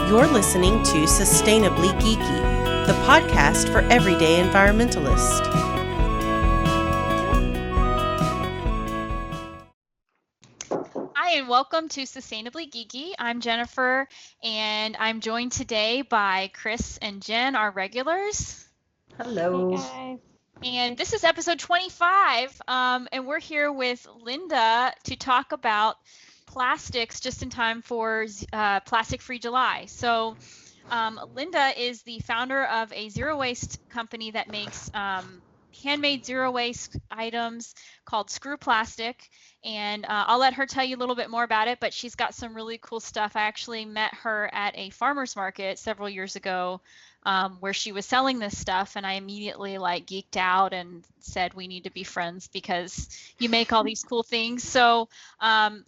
You're listening to Sustainably Geeky, the podcast for everyday environmentalists. Hi, and welcome to Sustainably Geeky. I'm Jennifer, and I'm joined today by Chris and Jen, our regulars. Hello. Hey guys. And this is episode 25, and we're here with Linda to talk about plastics just in time for Plastic Free July. So Linda is the founder of a zero waste company that makes handmade zero waste items called Screw Plastic, and I'll let her tell you a little bit more about it, but she's got some really cool stuff. I actually met her at a farmer's market several years ago where she was selling this stuff, and I immediately geeked out and said we need to be friends because you make all these cool things. So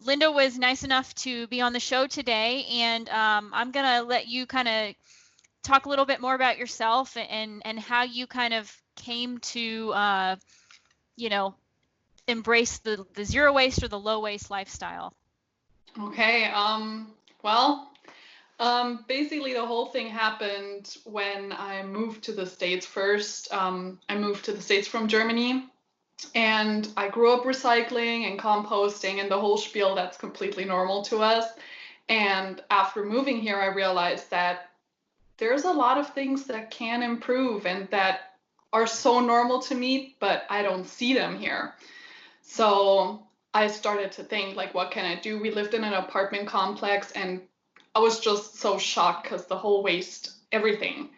Linda was nice enough to be on the show today, and I'm gonna let you kind of talk a little bit more about yourself and how you kind of came to embrace the zero waste or the low waste lifestyle. Okay. Basically the whole thing happened when I moved to the States first. I moved to the States from Germany, and I grew up recycling and composting and the whole spiel that's completely normal to us. And after moving here, I realized that there's a lot of things that can improve and that are so normal to me, but I don't see them here. So I started to think, what can I do? We lived in an apartment complex, and I was just so shocked because the whole waste, everything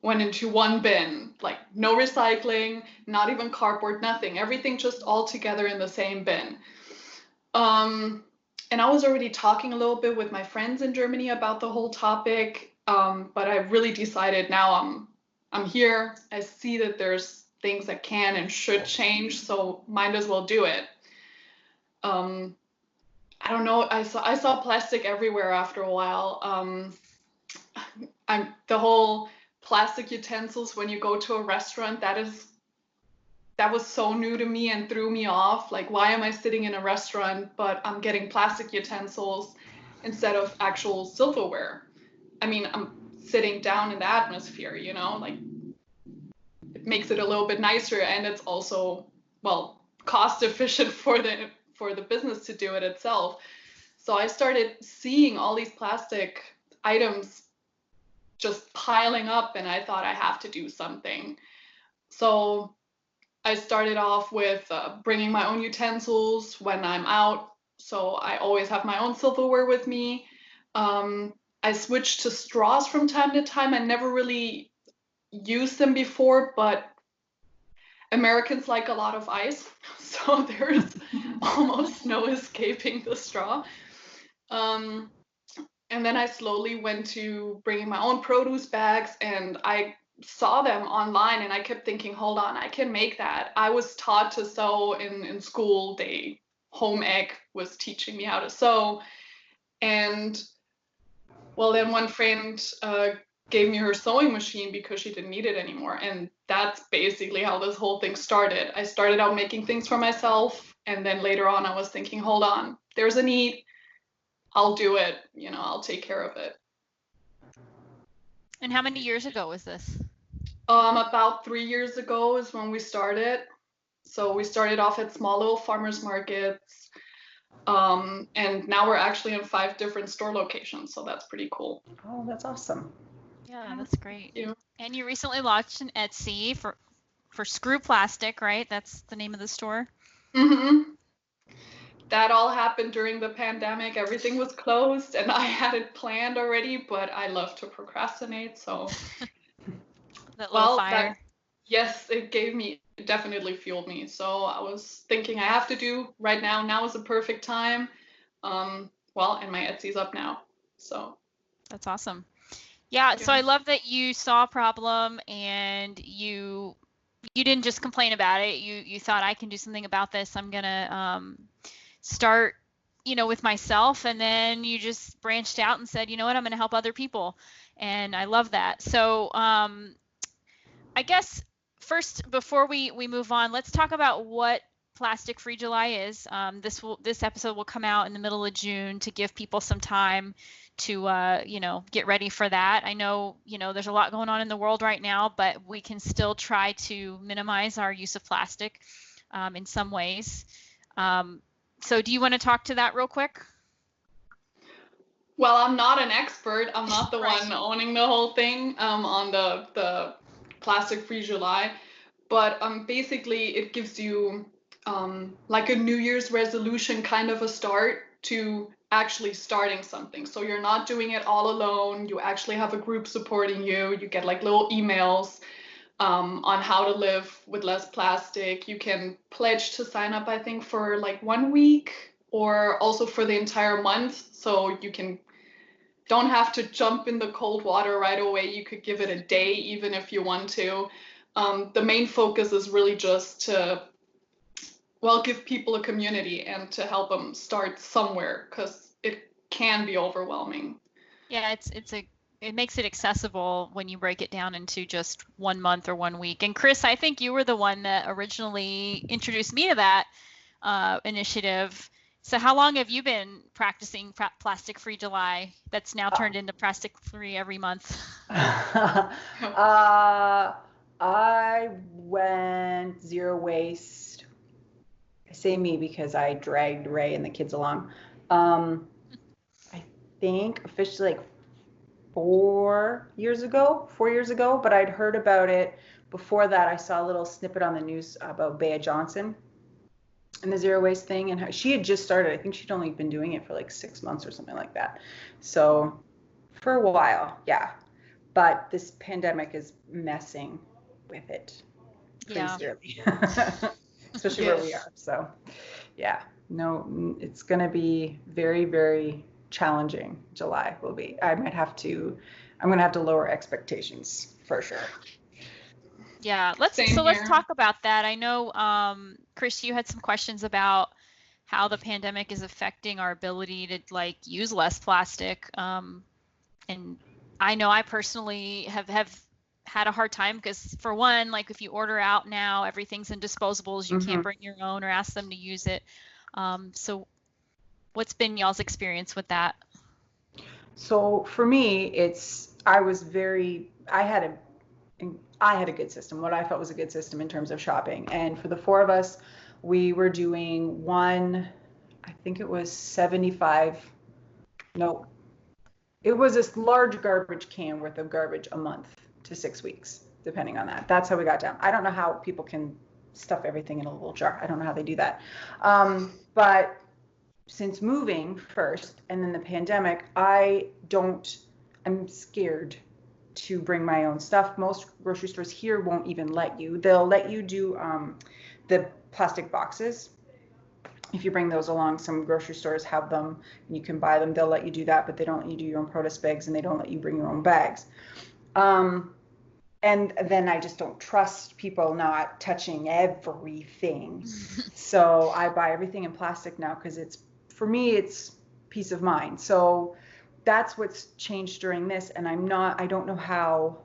went into one bin, no recycling, not even cardboard, nothing, everything just all together in the same bin. And I was already talking a little bit with my friends in Germany about the whole topic, but I really decided now I'm here. I see that there's things that can and should change, so might as well do it. I don't know. I saw plastic everywhere after a while. The whole plastic utensils when you go to a restaurant, that was so new to me and threw me off. Why am I sitting in a restaurant but I'm getting plastic utensils instead of actual silverware? I mean, I'm sitting down in the atmosphere, it makes it a little bit nicer, and it's also, cost efficient for the business to do it itself. So I started seeing all these plastic items just piling up, and I thought I have to do something. So I started off with bringing my own utensils when I'm out. So I always have my own silverware with me. I switched to straws from time to time. I never really used them before, but Americans like a lot of ice, so there's almost no escaping the straw. And then I slowly went to bringing my own produce bags, and I saw them online, and I kept thinking, hold on, I can make that. I was taught to sew in school. Home ec was teaching me how to sew. And then one friend gave me her sewing machine because she didn't need it anymore. And that's basically how this whole thing started. I started out making things for myself, and then later on I was thinking, hold on, there's a need. I'll do it. I'll take care of it. And how many years ago was this? About 3 years ago is when we started. So we started off at small little farmers markets. And now we're actually in 5 different store locations. So that's pretty cool. Oh, that's awesome. Yeah, that's great. Thank you. And you recently launched an Etsy for Screw Plastic, right? That's the name of the store. Mm-hmm. That all happened during the pandemic. Everything was closed, and I had it planned already, but I love to procrastinate, so. That little fire. Yes, it definitely fueled me. So I was thinking I have to do right now. Now is the perfect time. And my Etsy's up now, so. That's awesome. Yeah, so I love that you saw a problem and you didn't just complain about it. You thought, I can do something about this. I'm gonna start, with myself, and then you just branched out and said, you know what, I'm gonna help other people, and I love that. So I guess first, before we move on, let's talk about what Plastic Free July is. This episode will come out in the middle of June to give people some time to get ready for that. I know there's a lot going on in the world right now, but we can still try to minimize our use of plastic in some ways. So do you want to talk to that real quick? Well, I'm not an expert. I'm not the Right. one owning the whole thing on the Plastic Free July, but basically it gives you like a New Year's resolution kind of a start to actually starting something. So you're not doing it all alone. You actually have a group supporting you. You get like little emails on how to live with less plastic. You can pledge to sign up, I think, for like 1 week or also for the entire month. So you don't have to jump in the cold water right away. You could give it a day even if you want to. The main focus is really just to, well, give people a community and to help them start somewhere, because it can be overwhelming. Yeah, it makes it accessible when you break it down into just 1 month or 1 week. And Chris, I think you were the one that originally introduced me to that initiative. So how long have you been practicing Plastic Free July that's now turned into Plastic Free every month? I went zero waste. I say me because I dragged Ray and the kids along. I think officially like 4 years ago, but I'd heard about it before that. I saw a little snippet on the news about Bea Johnson and the zero waste thing, and how she had just started. I think she'd only been doing it for like 6 months or something like that. So for a while, yeah. But this pandemic is messing with it pretty severely, especially where we are. So yeah, no, it's going to be very, very challenging. July will be. I'm going to have to lower expectations for sure. Yeah, let's talk about that. I know, Chris, you had some questions about how the pandemic is affecting our ability to like use less plastic. And I know I personally have had a hard time because, for one, like if you order out now, everything's in disposables. You can't bring your own or ask them to use it. So what's been y'all's experience with that? So for me, I had a good system, what I felt was a good system in terms of shopping. And for the four of us, we were doing I think it was 75, no, it was this large garbage can worth of garbage a month to 6 weeks, depending on that. That's how we got down. I don't know how people can stuff everything in a little jar. I don't know how they do that. But since moving first and then the pandemic, I'm scared to bring my own stuff. Most grocery stores here won't even let you. They'll let you do the plastic boxes. If you bring those along, some grocery stores have them and you can buy them. They'll let you do that, but they don't let you do your own produce bags and they don't let you bring your own bags. And then I just don't trust people not touching everything. So I buy everything in plastic now because for me, it's peace of mind. So that's what's changed during this. And I don't know how,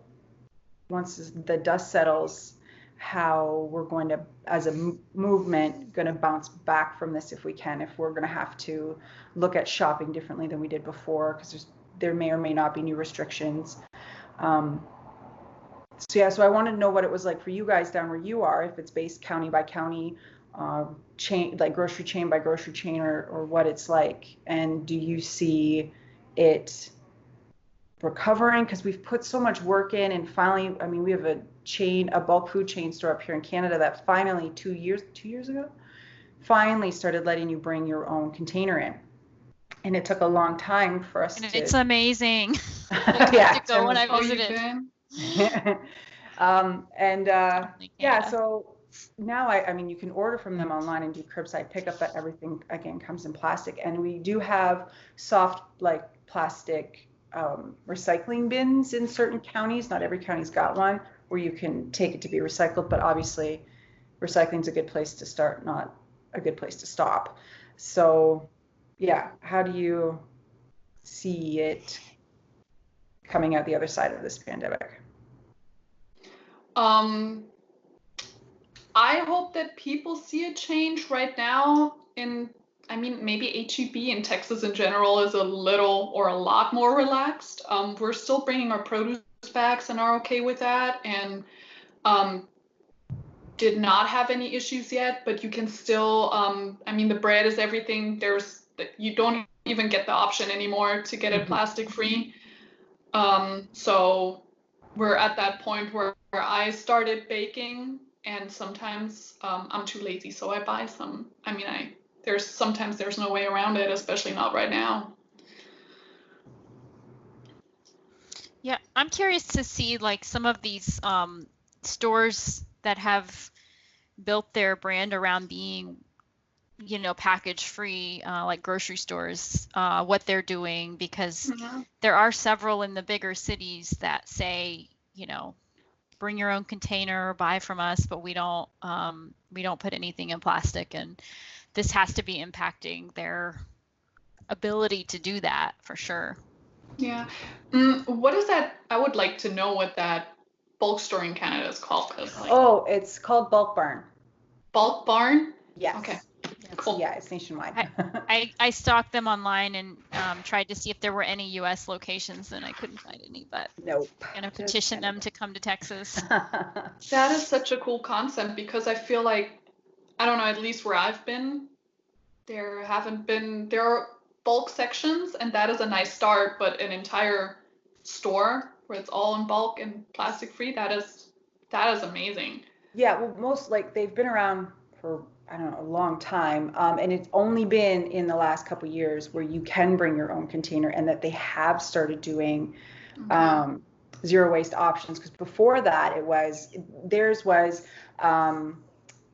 once the dust settles, how we're going to, as a movement, going to bounce back from this if we can, if we're going to have to look at shopping differently than we did before, because there may or may not be new restrictions. So I wanted to know what it was like for you guys down where you are, if it's based county by county, chain, like grocery chain by grocery chain, or what it's like. And do you see it recovering? Because we've put so much work in, and finally, I mean, we have a bulk food chain store up here in Canada that finally 2 years ago, finally started letting you bring your own container in. And it took a long time for us to. It's amazing. Yeah. To go when I visited. So now I mean, you can order from them online and do curbside pickup, but everything again comes in plastic. And we do have soft, like plastic recycling bins in certain counties. Not every county's got one where you can take it to be recycled, but obviously recycling's a good place to start, not a good place to stop. So yeah, how do you see it coming out the other side of this pandemic? I hope that people see a change right now maybe HEB in Texas in general is a little or a lot more relaxed. We're still bringing our produce bags and are okay with that, and did not have any issues yet, but you can still, the bread is everything. You don't even get the option anymore to get it plastic free. So we're at that point where I started baking, and sometimes I'm too lazy, so I buy some. Sometimes there's no way around it, especially not right now. Yeah, I'm curious to see like some of these stores that have built their brand around being, package free, like grocery stores, what they're doing, because there are several in the bigger cities that say, bring your own container or buy from us, but we don't put anything in plastic, and this has to be impacting their ability to do that for sure. Yeah. What is that? I would like to know what that bulk store in Canada is called. It's called Bulk Barn. Bulk Barn? Yes. Okay. Cool. Yeah, it's nationwide. I stalked them online and tried to see if there were any U.S. locations, and I couldn't find any, but nope. I'm going to petition them to come to Texas. That is such a cool concept, because I feel like, I don't know, at least where I've been, there are bulk sections, and that is a nice start, but an entire store where it's all in bulk and plastic free, that is amazing. Yeah, well, they've been around for, I don't know, a long time, and it's only been in the last couple of years where you can bring your own container, and that they have started doing zero waste options, because before that theirs was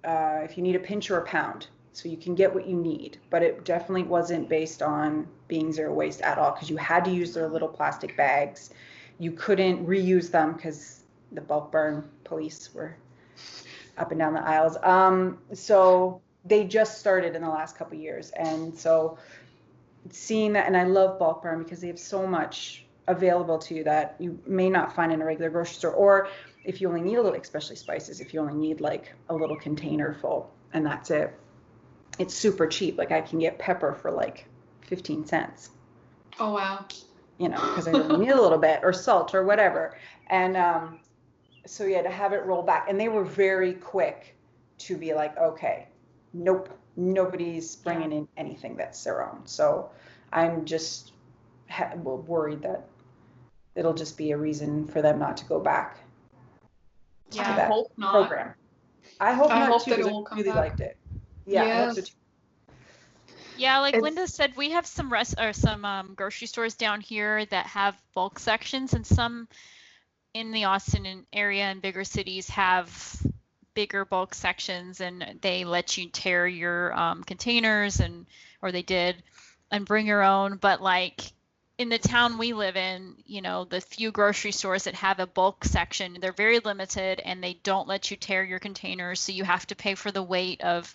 if you need a pinch or a pound, so you can get what you need, but it definitely wasn't based on being zero waste at all, because you had to use their little plastic bags. You couldn't reuse them because the Bulk Barn police were up and down the aisles. So they just started in the last couple of years, and so seeing that, and I love Bulk Barn because they have so much available to you that you may not find in a regular grocery store, or if you only need a little, especially spices, if you only need like a little container full and that's it. It's super cheap. Like I can get pepper for like 15 cents. Oh, wow. Because I only need a little bit, or salt or whatever. And so yeah, to have it roll back. And they were very quick to be like, okay, nope, nobody's bringing in anything that's their own. So I'm just worried that it'll just be a reason for them not to go back to that I hope not. program. I hope not too, that it because will I come really back. liked it. Yeah, Yes. I hope so too. Yeah, like Linda said, we have some grocery stores down here that have bulk sections, and some in the Austin area and bigger cities have bigger bulk sections, and they let you tear your containers, or they did, and bring your own. But like in the town we live in, the few grocery stores that have a bulk section, they're very limited, and they don't let you tear your containers, so you have to pay for the weight of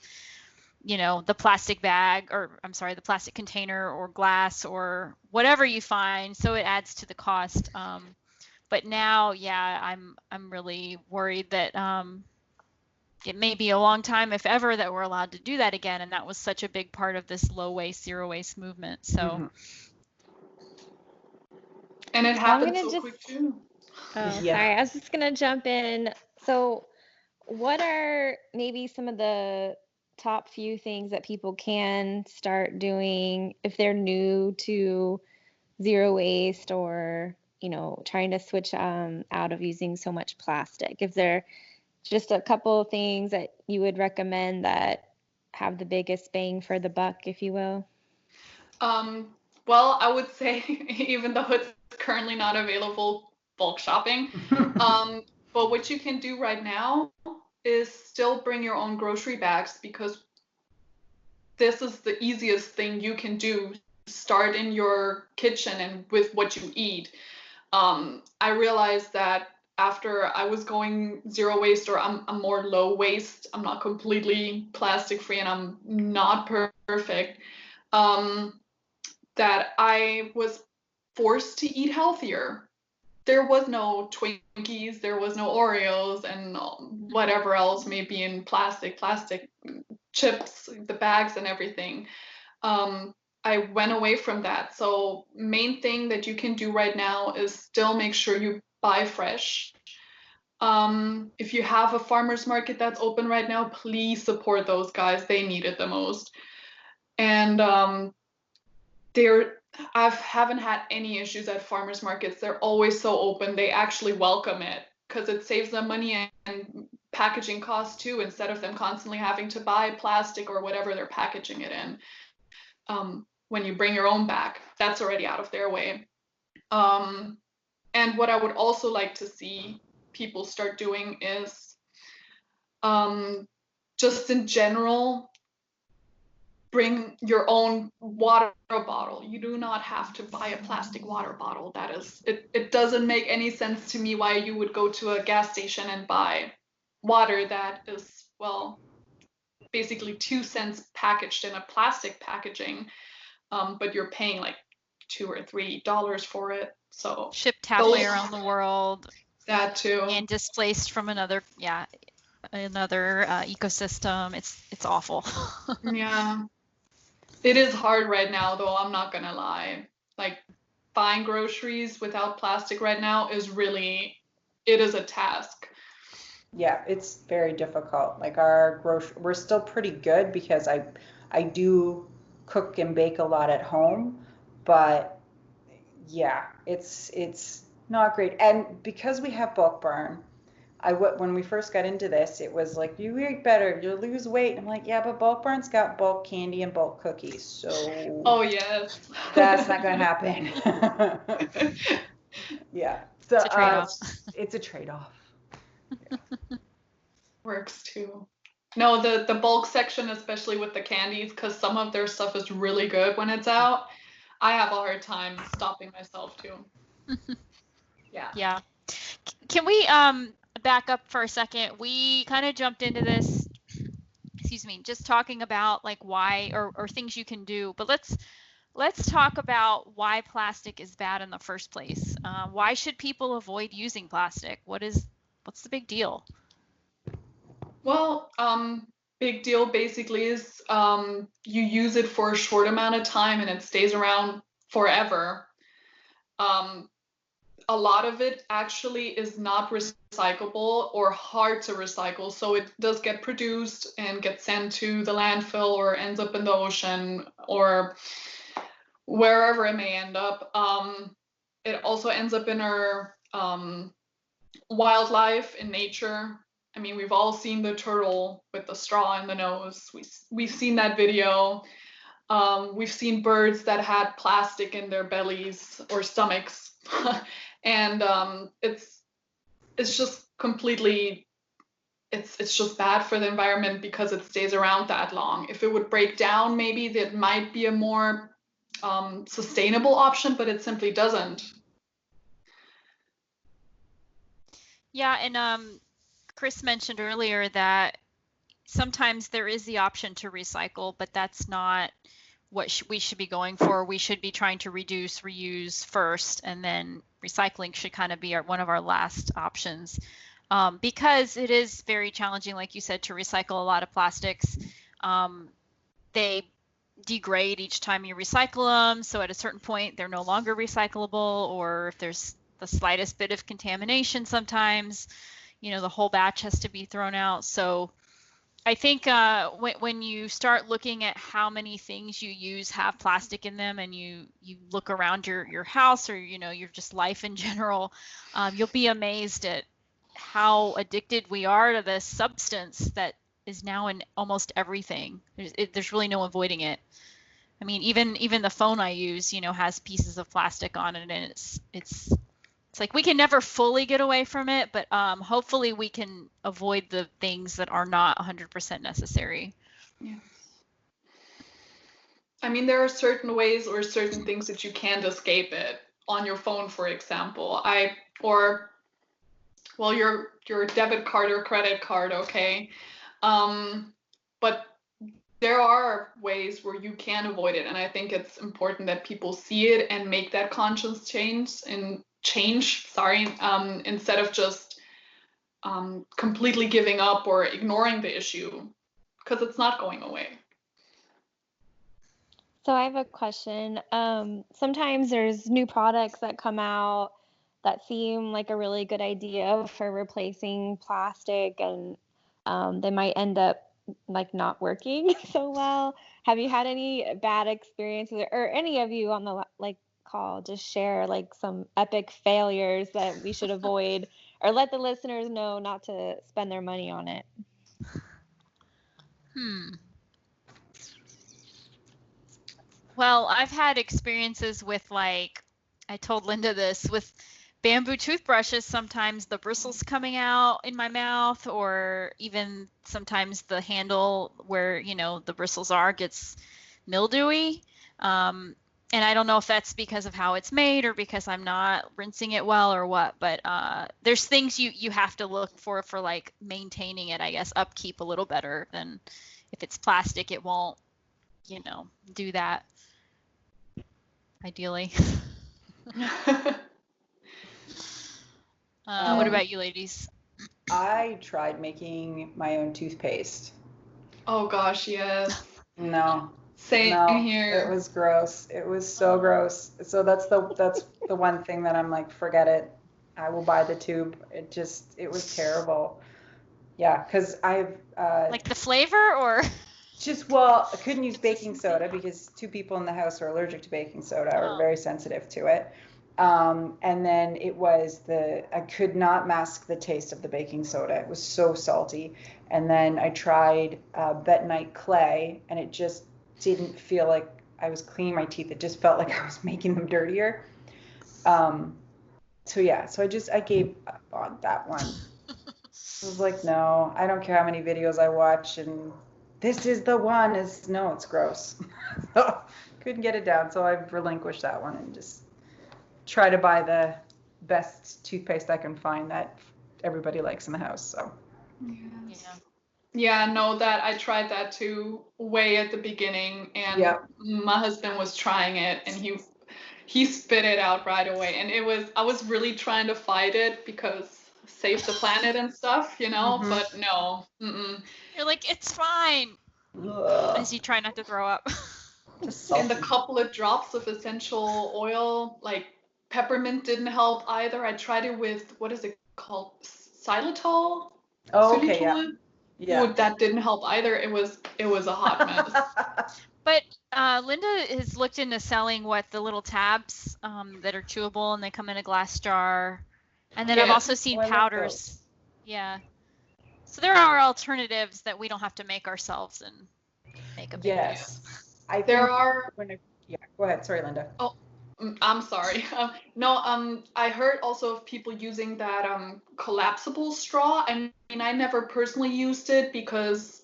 the plastic bag, or I'm sorry, the plastic container or glass or whatever you find. So it adds to the cost. But now, I'm really worried that it may be a long time, if ever, that we're allowed to do that again. And that was such a big part of this low waste, zero waste movement. So. And it happened so quick too. Sorry, I was just gonna jump in. So what are maybe some of the top few things that people can start doing if they're new to zero waste, or trying to switch out of using so much plastic? If there just a couple of things that you would recommend that have the biggest bang for the buck, if you will? Well, I would say, even though it's currently not available, bulk shopping. But what you can do right now is still bring your own grocery bags, because this is the easiest thing you can do. Start in your kitchen and with what you eat. I realized that after I was going zero waste, or I'm more low waste, I'm not completely plastic free, and I'm not perfect, that I was forced to eat healthier. there was no Twinkies, there was no Oreos, and whatever else may be in plastic chips, the bags and everything. I went away from that. So main thing that you can do right now is still make sure you buy fresh. If you have a farmer's market that's open right now, please support those guys. They need it the most. And I haven't had any issues at farmers markets. They're always so open. They actually welcome it because it saves them money and packaging costs too, instead of them constantly having to buy plastic or whatever they're packaging it in. When you bring your own back, that's already out of their way. And what I would also like to see people start doing is just in general, bring your own water bottle. You do not have to buy a plastic water bottle. It doesn't make any sense to me why you would go to a gas station and buy water that is, well, basically 2 cents packaged in a plastic packaging, but you're paying like $2 or $3 for it. So shipped halfway around the world. That too. And displaced from another ecosystem. It's awful. Yeah. It is hard right now, though, I'm not gonna lie. Like, buying groceries without plastic right now it is a task. Yeah, it's very difficult. Like we're still pretty good because I do cook and bake a lot at home, but yeah, it's not great. And because we have bulk barn, when we first got into this, it was like, you eat better, you'll lose weight. I'm like, yeah, but bulk barn's got bulk candy and bulk cookies, so oh yes, that's not gonna happen. Yeah, so it's a trade-off. It's a trade-off. Yeah. Works too. No, the bulk section, especially with the candies, because some of their stuff is really good when it's out. I have a hard time stopping myself too. Yeah. Can we back up for a second? We kind of jumped into this, just talking about like why or things you can do, but let's talk about why plastic is bad in the first place. Why should people avoid using plastic? What's the big deal? Well, big deal basically is you use it for a short amount of time and it stays around forever. A lot of it actually is not recyclable or hard to recycle, so it does get produced and gets sent to the landfill or ends up in the ocean or wherever it may end up. It also ends up in our wildlife, in nature. I mean, we've all seen the turtle with the straw in the nose. We've seen that video. We've seen birds that had plastic in their bellies or stomachs. And it's just completely, it's just bad for the environment because it stays around that long. If it would break down, maybe that might be a more sustainable option, but it simply doesn't. Yeah, and Chris mentioned earlier that sometimes there is the option to recycle, but that's not what we should be going for. We should be trying to reduce, reuse first, and then recycling should kind of be one of our last options, because it is very challenging, like you said, to recycle a lot of plastics. They degrade each time you recycle them, so at a certain point they're no longer recyclable, or if there's the slightest bit of contamination, sometimes the whole batch has to be thrown out. So I think when you start looking at how many things you use have plastic in them, and you look around your house or your just life in general, you'll be amazed at how addicted we are to this substance that is now in almost everything. There's really no avoiding it. I mean, even the phone I use, has pieces of plastic on it, and it's like we can never fully get away from it, but hopefully we can avoid the things that are not 100% necessary. Yes. I mean, there are certain ways or certain things that you can't escape it on your phone, for example. Your debit card or credit card, okay. But there are ways where you can avoid it, and I think it's important that people see it and make that conscious change in change, instead of just completely giving up or ignoring the issue, because it's not going away. So I have a question. Sometimes there's new products that come out that seem like a really good idea for replacing plastic, and they might end up like not working so well. Have you had any bad experiences, or any of you on the call just share like some epic failures that we should avoid, or let the listeners know not to spend their money on it? Well, I've had experiences with, like, I told Linda this, with bamboo toothbrushes. Sometimes the bristles coming out in my mouth, or even sometimes the handle where, the bristles are gets mildewy. And I don't know if that's because of how it's made or because I'm not rinsing it well or what, but there's things you have to look for like maintaining it, I guess, upkeep a little better than if it's plastic. It won't, do that. Ideally. What about you ladies? I tried making my own toothpaste. Oh gosh, yes. No. Same here. It was gross. It was so gross. So that's the one thing that I'm like, forget it. I will buy the tube. It was terrible. Yeah, because I've like the flavor, or I couldn't use baking soda because 2 people in the house are allergic to baking soda, or very sensitive to it. And then I could not mask the taste of the baking soda. It was so salty. And then I tried bentonite clay, and it just didn't feel like I was cleaning my teeth. It just felt like I was making them dirtier. So I gave up on that one. I was like, no, I don't care how many videos I watch, and this is the one. No, it's gross. So couldn't get it down, so I've relinquished that one and just try to buy the best toothpaste I can find that everybody likes in the house. So yeah, no, that I tried that too way at the beginning, and my husband was trying it, and he spit it out right away, and I was really trying to fight it because save the planet and stuff, but no. You're like, it's fine. Ugh. As you try not to throw up. And a couple of drops of essential oil, like peppermint, didn't help either. I tried it with, what is it called? Xylitol? Oh, okay, yeah. Ooh, that didn't help either. It was a hot mess. But Linda has looked into selling the little tabs that are chewable, and they come in a glass jar. And then I've also seen powders. Yeah. So there are alternatives that we don't have to make ourselves and make a big deal. There are. Go ahead. Sorry, Linda. Oh, I'm sorry. I heard also of people using that collapsible straw. I mean, I never personally used it because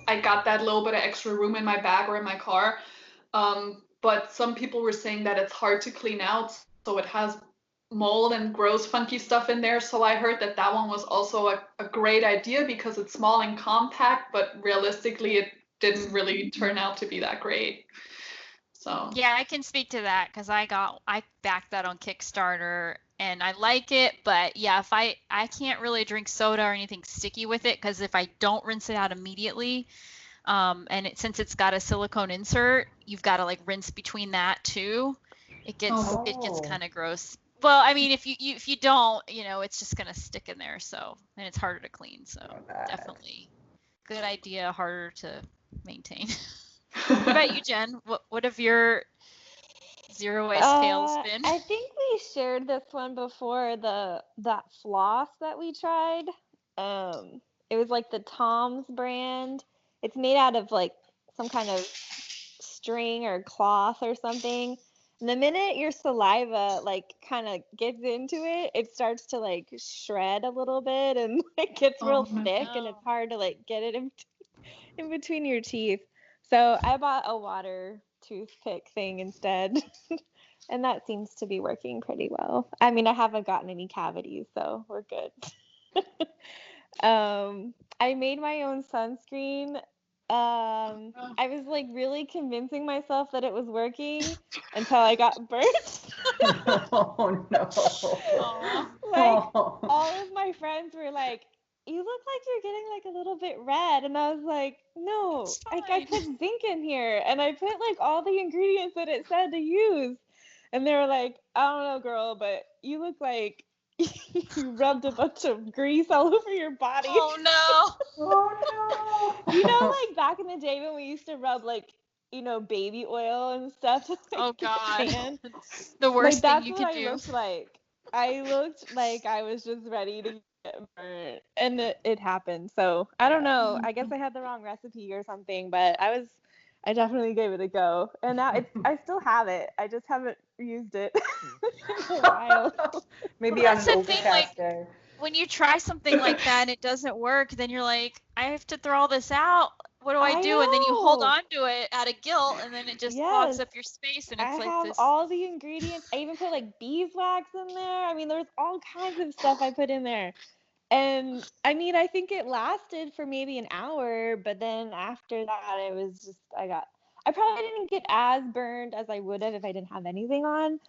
I got that little bit of extra room in my bag or in my car. But some people were saying that it's hard to clean out, so it has mold and gross funky stuff in there. So I heard that one was also a great idea because it's small and compact, but realistically it didn't really turn out to be that great. So yeah, I can speak to that because I backed that on Kickstarter and I like it, but yeah, if I can't really drink soda or anything sticky with it, because if I don't rinse it out immediately, and since it's got a silicone insert, you've got to like rinse between that too. It gets kind of gross. Well, I mean, if you don't, it's just gonna stick in there. So, and it's harder to clean. So, definitely, good idea. Harder to maintain. What about you, Jen? What have your zero waste fails been? I think we shared this one before. That floss that we tried. It was like the Tom's brand. It's made out of like some kind of string or cloth or something. And the minute your saliva like kind of gets into it, it starts to like shred a little bit and it gets real thick, and it's hard to like get it in between your teeth. So I bought a water toothpick thing instead, and that seems to be working pretty well. I mean, I haven't gotten any cavities, so we're good. I made my own sunscreen. I was like really convincing myself that it was working until I got burnt. Oh no. Aw. Like Oh. all of my friends were like, "You look like you're getting like a little bit red," and I was like, "No, It's like I fine. put zinc in here, and I put like all the ingredients that it said to use." And they were like, "I don't know, girl, but you look like you rubbed a bunch of grease all over your body." Oh no. Oh no. You know, like back in the day when we used to rub like, baby oil and stuff to like Oh get God. tan. The Like worst thing that's you what could I do. looked like. I looked like I was just ready to get burnt, and it happened. So I don't know. I guess I had the wrong recipe or something, but I definitely gave it a go, and now I still have it. I just haven't used it in a while. Maybe Well, on that's an the thing, like overcast day. when you try something like that and it doesn't work, then you're like, I have to throw all this out. What do I I do? And then you hold know. on to it out of guilt, and then it just clogs Yes. up your space, and I it's like have this. all the ingredients. I even put like beeswax in there. I mean, there's all kinds of stuff I put in there. And I mean, I think it lasted for maybe an hour, but then after that, it was just, I probably didn't get as burned as I would have if I didn't have anything on.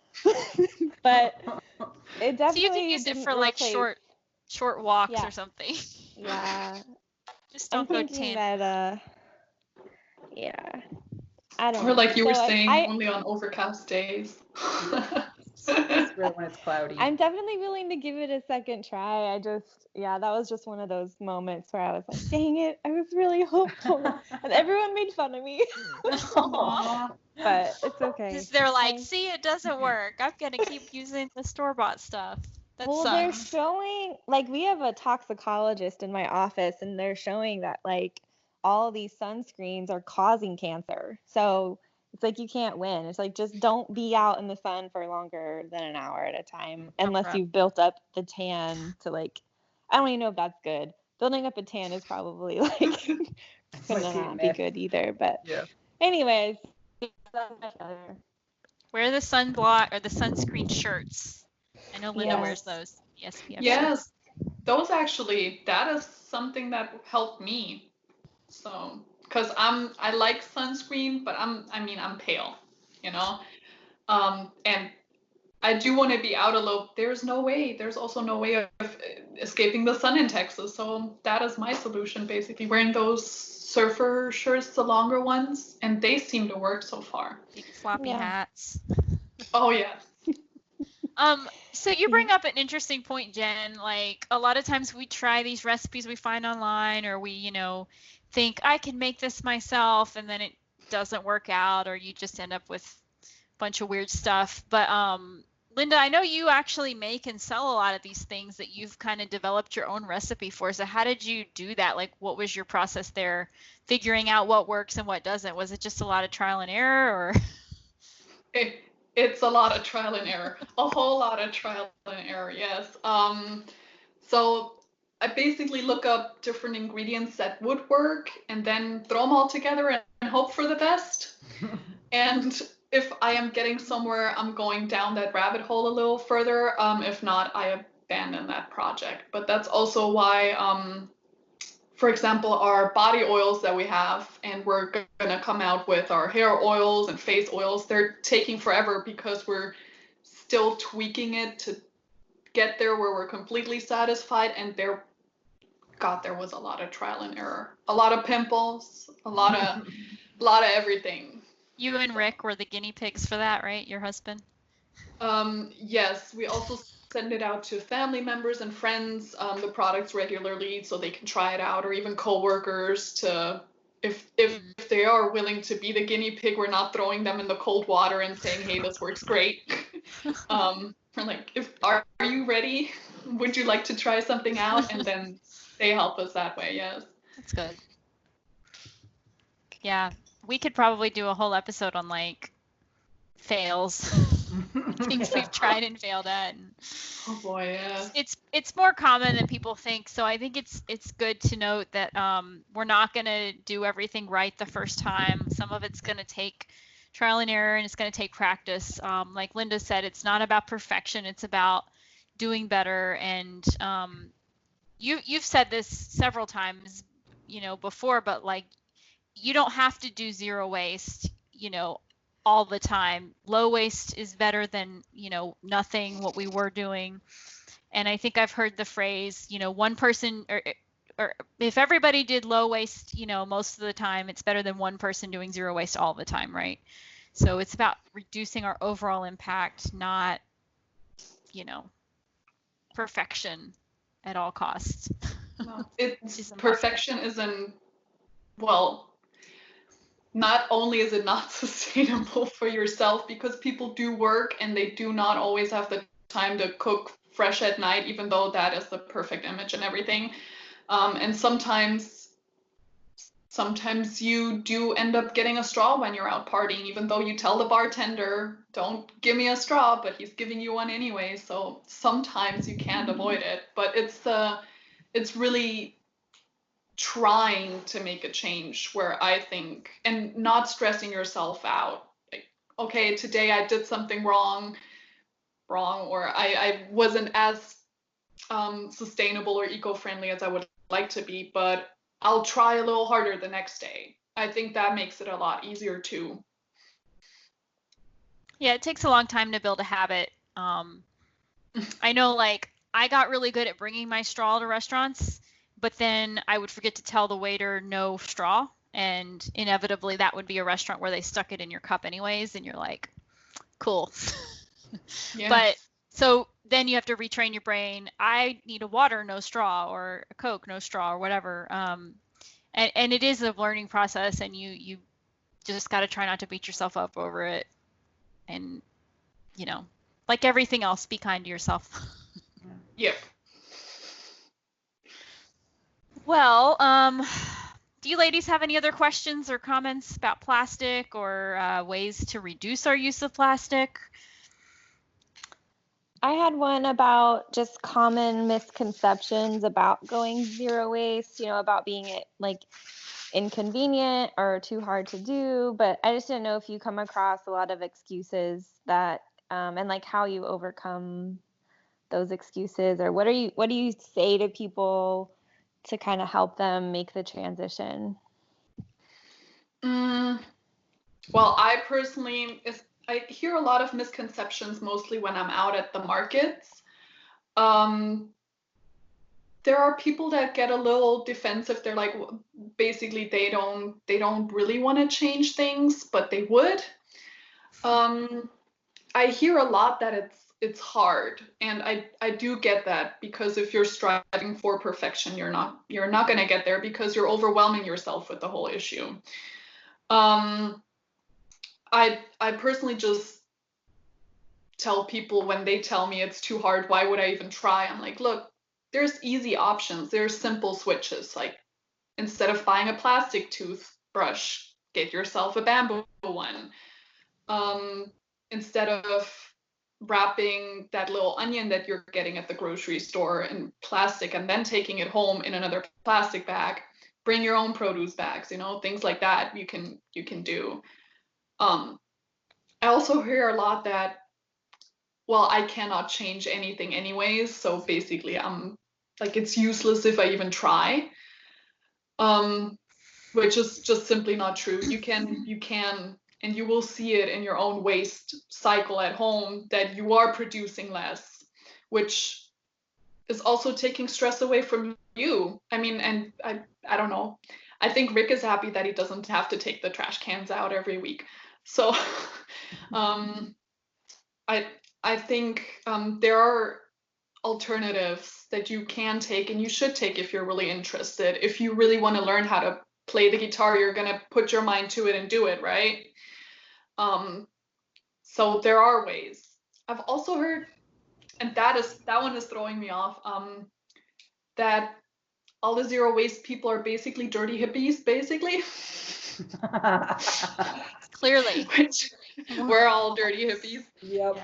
But it So you can definitely use it didn't for like replace. short walks Yeah, or something. yeah. Just I'm don't go thinking tan. that, yeah, I don't Or know. like you So were I, saying, I only on overcast days. Yeah. Just wear it when it's cloudy. I'm definitely willing to give it a second try. That was just one of those moments where I was like, dang it, I was really hopeful. And everyone made fun of me. Aw. But it's okay. Because they're like, I, see, it doesn't work. I'm gonna keep using the store-bought stuff. That well, they're sucks. showing, like, we have a toxicologist in my office, and they're showing that, like, all these sunscreens are causing cancer. So it's like you can't win. It's like just don't be out in the sun for longer than an hour at a time unless Right. you've built up the tan to like, I don't even know if that's good. Building up a tan is probably like Might gonna be a not be myth. good either. But Yeah. anyways, that's my other. Wear the sunblock or the sunscreen shirts. I know Linda wears Yes. those. The SPF shirts. Yes, those actually, that is something that helped me. So, because I like sunscreen, but I'm pale, you know? And I do want to be out a little. There's also no way of escaping the sun in Texas. So that is my solution, basically, wearing those surfer shirts, the longer ones, and they seem to work so far. Big floppy Yeah. hats. Oh, yeah. So you bring up an interesting point, Jen. Like a lot of times we try these recipes we find online, or we, think I can make this myself, and then it doesn't work out, or you just end up with a bunch of weird stuff. But Linda, I know you actually make and sell a lot of these things that you've kind of developed your own recipe for. So how did you do that? Like, what was your process there, figuring out what works and what doesn't? Was it just a lot of trial and error, or? It's a lot of trial and error, a whole lot of trial and error, yes. So I basically look up different ingredients that would work and then throw them all together and hope for the best. And if I am getting somewhere, I'm going down that rabbit hole a little further. If not, I abandon that project. But that's also why, for example, our body oils that we have, and we're gonna come out with our hair oils and face oils, they're taking forever because we're still tweaking it to get there where we're completely satisfied. And there was a lot of trial and error, a lot of pimples, a lot of everything. You and Rick were the guinea pigs for that, right? Your husband? Yes, we also send it out to family members and friends, the products regularly, so they can try it out, or even coworkers to, if they are willing to be the guinea pig, we're not throwing them in the cold water and saying, hey, this works great. We're like, are you ready? Would you like to try something out? And then they help us that way, yes. That's good. Yeah, we could probably do a whole episode on like fails, things we've tried and failed at. And Oh boy, yeah. it's more common than people think. So I think it's good to note that we're not gonna do everything right the first time. Some of it's gonna take trial and error, and it's gonna take practice. Like Linda said, it's not about perfection. It's about doing better. And you've said this several times, before, but like, you don't have to do zero waste, all the time. Low waste is better than, nothing, what we were doing. And I think I've heard the phrase, one person, or if everybody did low waste, most of the time, it's better than one person doing zero waste all the time, right? So it's about reducing our overall impact, not, perfection at all costs. No, perfection isn't, well, not only is it not sustainable for yourself, because people do work and they do not always have the time to cook fresh at night, even though that is the perfect image and everything. And sometimes you do end up getting a straw when you're out partying, even though you tell the bartender, don't give me a straw, but he's giving you one anyway. So sometimes you can't avoid it, but it's really trying to make a change where I think, and not stressing yourself out. Like, okay, today I did something wrong, or I wasn't as sustainable or eco-friendly as I would like to be, but I'll try a little harder the next day. I think that makes it a lot easier too. Yeah, it takes a long time to build a habit. I know, like, I got really good at bringing my straw to restaurants, but then I would forget to tell the waiter no straw, and inevitably that would be a restaurant where they stuck it in your cup anyways, and you're like, cool. Yeah. But so then you have to retrain your brain. I need a water, no straw, or a Coke, no straw, or whatever. And it is a learning process, and you just got to try not to beat yourself up over it. And, like everything else, be kind to yourself. Yep. Well, do you ladies have any other questions or comments about plastic, or ways to reduce our use of plastic? I had one about just common misconceptions about going zero waste, about being like inconvenient or too hard to do. But I just didn't know if you come across a lot of excuses that, and like how you overcome those excuses, or what do you say to people to kind of help them make the transition? Well, I hear a lot of misconceptions, mostly when I'm out at the markets. There are people that get a little defensive. They're like, basically, they don't really want to change things, but they would. I hear a lot that it's hard, and I do get that, because if you're striving for perfection, you're not going to get there, because you're overwhelming yourself with the whole issue. I personally just tell people, when they tell me it's too hard, why would I even try? I'm like, look, there's easy options. There's simple switches. Like, instead of buying a plastic toothbrush, get yourself a bamboo one. Instead of wrapping that little onion that you're getting at the grocery store in plastic and then taking it home in another plastic bag, bring your own produce bags, things like that you can do. I also hear a lot that, well, I cannot change anything anyways, so basically I'm like, it's useless if I even try, which is just simply not true. You can, and you will see it in your own waste cycle at home, that you are producing less, which is also taking stress away from you. I mean, and I don't know. I think Rick is happy that he doesn't have to take the trash cans out every week. So I think there are alternatives that you can take, and you should take if you're really interested. If you really want to learn how to play the guitar, you're going to put your mind to it and do it, right? So there are ways. I've also heard, and that one is throwing me off, that all the zero waste people are basically dirty hippies, basically. Clearly. Which we're all dirty hippies. Yep.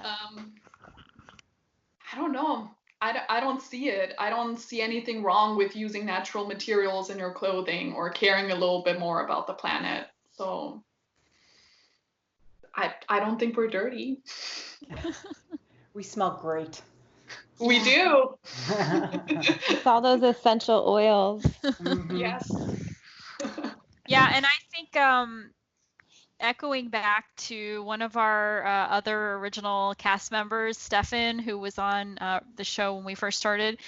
I don't know. I don't see it. I don't see anything wrong with using natural materials in your clothing or caring a little bit more about the planet. So I don't think we're dirty. We smell great. We do. It's all those essential oils. Yes. Yeah, and I think echoing back to one of our other original cast members, Stefan, who was on the show when we first started.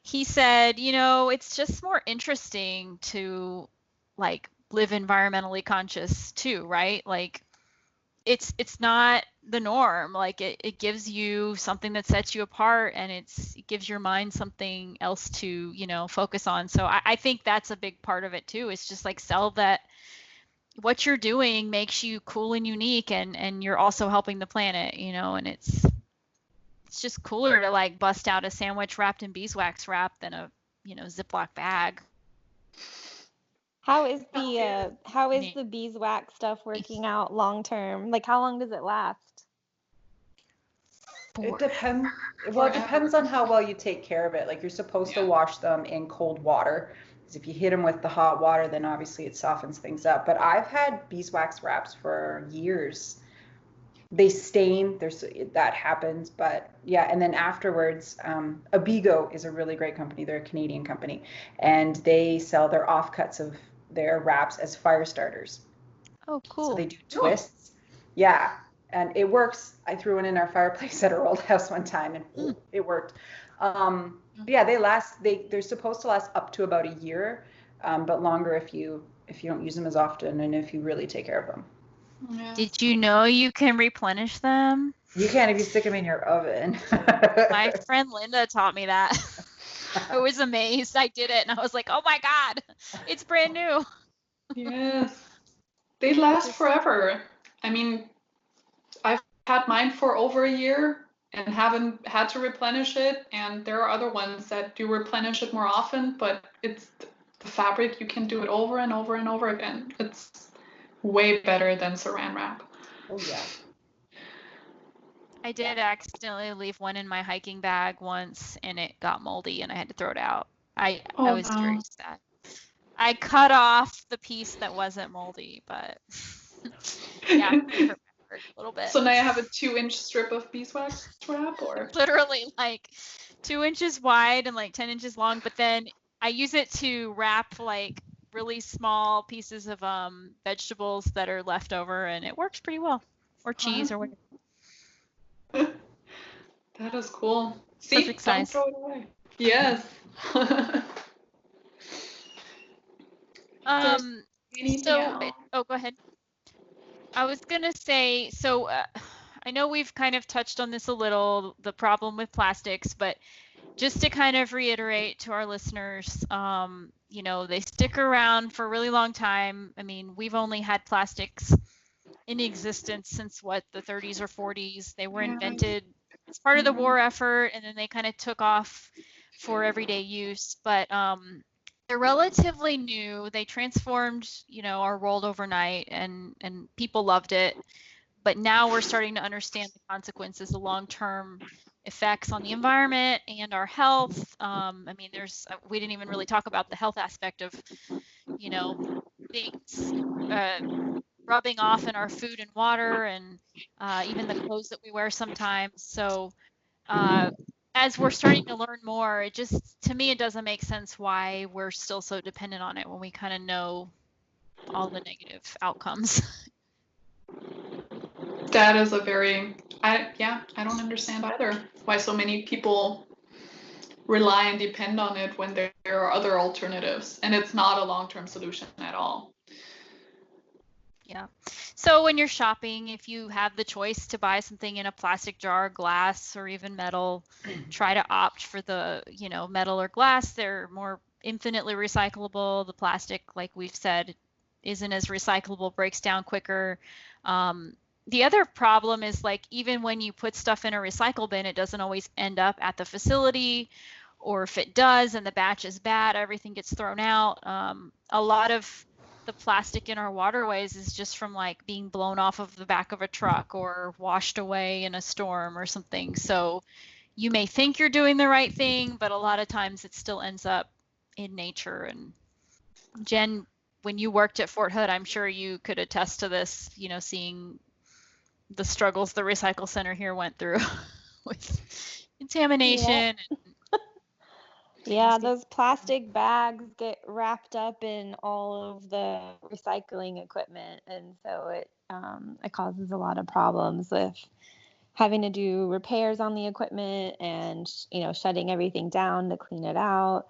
He said, it's just more interesting to like live environmentally conscious too, right? Like it's not the norm. Like it gives you something that sets you apart, and it gives your mind something else to, focus on. So I think that's a big part of it too. It's just like sell that what you're doing makes you cool and unique, and you're also helping the planet, and it's just cooler to like bust out a sandwich wrapped in beeswax wrap than a, Ziploc bag. How is the beeswax stuff working out long term? Like, how long does it last? It depends. Well, it depends on how well you take care of it. Like, you're supposed to wash them in cold water, because if you hit them with the hot water, then obviously it softens things up. But I've had beeswax wraps for years. They stain. That happens, but yeah. And then afterwards, Abigo is a really great company. They're a Canadian company, and they sell their offcuts of their wraps as fire starters. Oh, cool. So they do twists. Yeah, and it works. I threw one in our fireplace at our old house one time, and it worked. Yeah, they last. They're supposed to last up to about a year, but longer if you don't use them as often and if you really take care of them. Yeah. Did you know you can replenish them? You can if you stick them in your oven. My friend Linda taught me that. I was amazed. I did it, and I was like, oh my God, it's brand new. Yes. They last forever. I mean, I've had mine for over a year and haven't had to replenish it. And there are other ones that do replenish it more often, but it's the fabric. You can do it over and over and over again. It's way better than saran wrap. Oh, yeah. I did accidentally leave one in my hiking bag once, and it got moldy, and I had to throw it out. I was very sad. I cut off the piece that wasn't moldy, but yeah, it hurt a little bit. So now you have a 2-inch strip of beeswax wrap, or literally like 2 inches wide and like 10 inches long. But then I use it to wrap like really small pieces of vegetables that are left over, and it works pretty well, or cheese or whatever. That is cool. See, perfect size. Don't throw it away. Yes. Go ahead. I was gonna say, so I know we've kind of touched on this a little, the problem with plastics, but just to kind of reiterate to our listeners, they stick around for a really long time. I mean, we've only had plastics in existence since the 30s or 40s. They were invented as part of the war effort, and then they kind of took off for everyday use. But they're relatively new. They transformed, our world overnight, and people loved it. But now we're starting to understand the consequences, the long-term effects on the environment and our health. I mean, we didn't even really talk about the health aspect of, things rubbing off in our food and water, and even the clothes that we wear sometimes. So as we're starting to learn more, to me, it doesn't make sense why we're still so dependent on it when we kind of know all the negative outcomes. That is I don't understand either why so many people rely and depend on it when there are other alternatives, and it's not a long-term solution at all. Yeah. So when you're shopping, if you have the choice to buy something in a plastic jar, glass, or even metal, try to opt for the, metal or glass. They're more infinitely recyclable. The plastic, like we've said, isn't as recyclable, breaks down quicker. The other problem is, like, even when you put stuff in a recycle bin, it doesn't always end up at the facility, or if it does and the batch is bad, everything gets thrown out. A lot of the plastic in our waterways is just from like being blown off of the back of a truck or washed away in a storm or something. So you may think you're doing the right thing, but a lot of times it still ends up in nature. And Jen, when you worked at Fort Hood, I'm sure you could attest to this, seeing the struggles the recycle center here went through with contamination. Yeah, those plastic bags get wrapped up in all of the recycling equipment, and so it causes a lot of problems with having to do repairs on the equipment and shutting everything down to clean it out.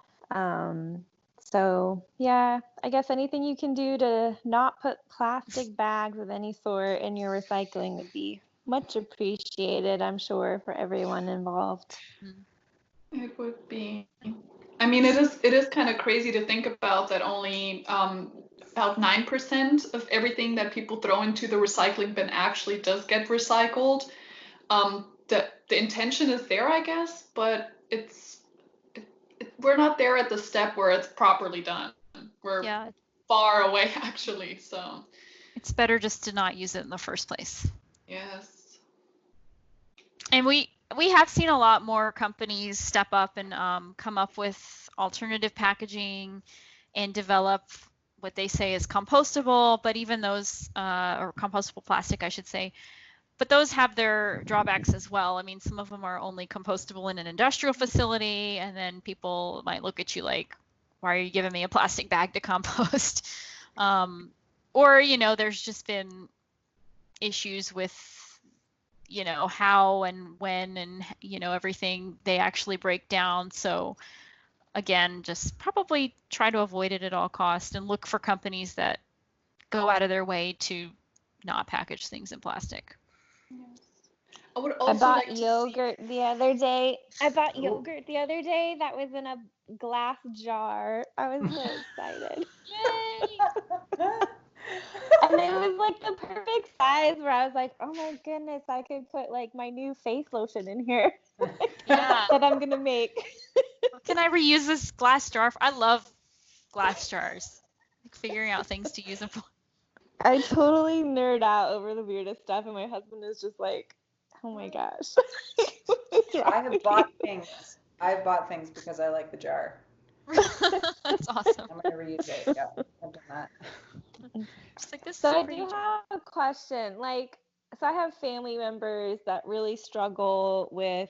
So yeah, I guess anything you can do to not put plastic bags of any sort in your recycling would be much appreciated, I'm sure, for everyone involved. It would be. I mean, it is kind of crazy to think about that only about 9% of everything that people throw into the recycling bin actually does get recycled. The intention is there, I guess, but we're not there at the step where it's properly done. We're far away, actually. So it's better just to not use it in the first place. Yes. And we have seen a lot more companies step up and come up with alternative packaging and develop what they say is compostable, but even those, or compostable plastic, I should say, but those have their drawbacks as well. I mean, some of them are only compostable in an industrial facility, and then people might look at you like, why are you giving me a plastic bag to compost? Or, there's just been issues with, how and when and, everything they actually break down. So again, just probably try to avoid it at all costs and look for companies that go out of their way to not package things in plastic. I would also bought like yogurt the other day. Yogurt the other day that was in a glass jar. I was so excited. Yay! And it was like the perfect size where I was like, oh my goodness, I could put like my new face lotion in here. Yeah. That I'm gonna make. Can I reuse this glass jar? I love glass jars. Like figuring out things to use them for. I totally nerd out over the weirdest stuff, and my husband is just like, oh my gosh. I have bought things. I've bought things because I like the jar. That's awesome. I'm gonna reuse it. Yeah, I've done that. Just like this. So I do have a question. So I have family members that really struggle with,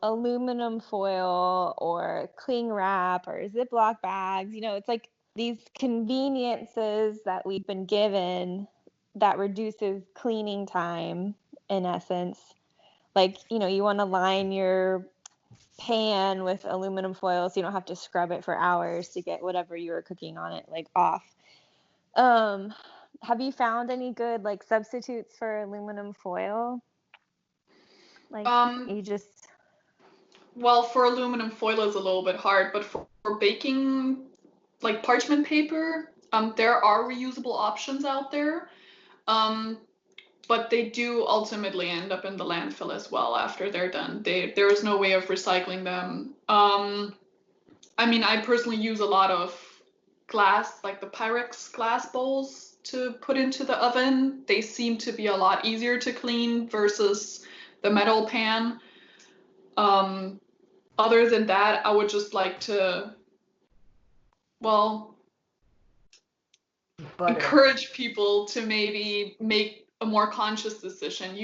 aluminum foil or cling wrap or Ziploc bags. It's like these conveniences that we've been given that reduces cleaning time in essence. Like, you want to line your pan with aluminum foil so you don't have to scrub it for hours to get whatever you were cooking on it off. Have you found any good substitutes for aluminum foil? Well, for aluminum foil is a little bit hard, but for baking parchment paper, there are reusable options out there. But they do ultimately end up in the landfill as well after they're done. There is no way of recycling them. I mean, I personally use a lot of glass, like the Pyrex glass bowls to put into the oven. They seem to be a lot easier to clean versus the metal pan. Other than that, I would just like to, encourage people to maybe make a more conscious decision.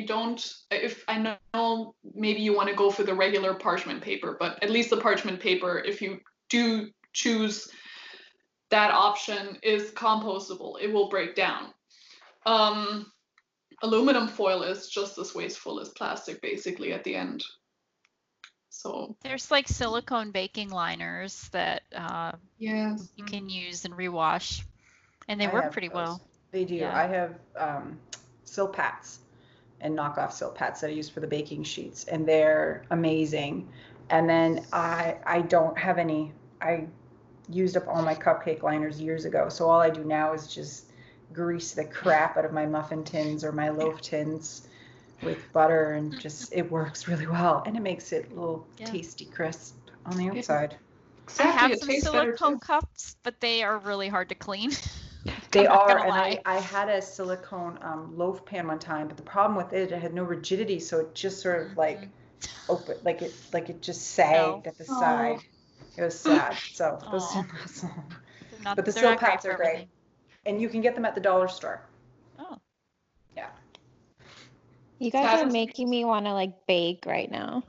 If I know maybe you want to go for the regular parchment paper, but at least the parchment paper, if you do choose that option, is compostable. It will break down. Aluminum foil is just as wasteful as plastic, basically, at the end. So there's silicone baking liners that you can use and rewash, and they work pretty well. They do. Yeah. I have Silpats and knockoff Silpats that I use for the baking sheets, and they're amazing. And then I don't have any. I used up all my cupcake liners years ago, so all I do now is just grease the crap out of my muffin tins or my loaf tins with butter, and just it works really well, and it makes it a little tasty crisp on the outside. Exactly. I have some silicone cups, but they are really hard to clean. They are, and I had a silicone loaf pan one time, but the problem with it had no rigidity, so it just sort of open, it just sagged at the side. It was sad. So those are but the Silpats are great, and you can get them at the dollar store. Oh, yeah. You guys are making me want to bake right now.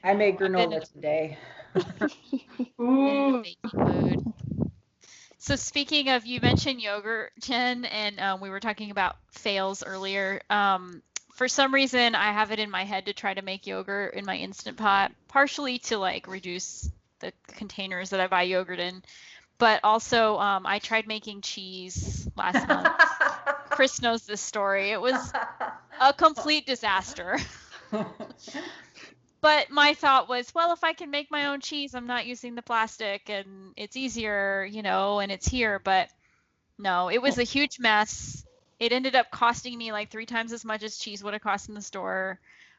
I made granola today. Ooh. Baking food. So speaking of, you mentioned yogurt, Jen, and we were talking about fails earlier. For some reason, I have it in my head to try to make yogurt in my Instant Pot, partially to like reduce the containers that I buy yogurt in, but also I tried making cheese last month. Chris knows this story. It was a complete disaster. But my thought was, well, if I can make my own cheese, I'm not using the plastic and it's easier, and it's here. But no, it was a huge mess. It ended up costing me like 3 times as much as cheese would have cost in the store.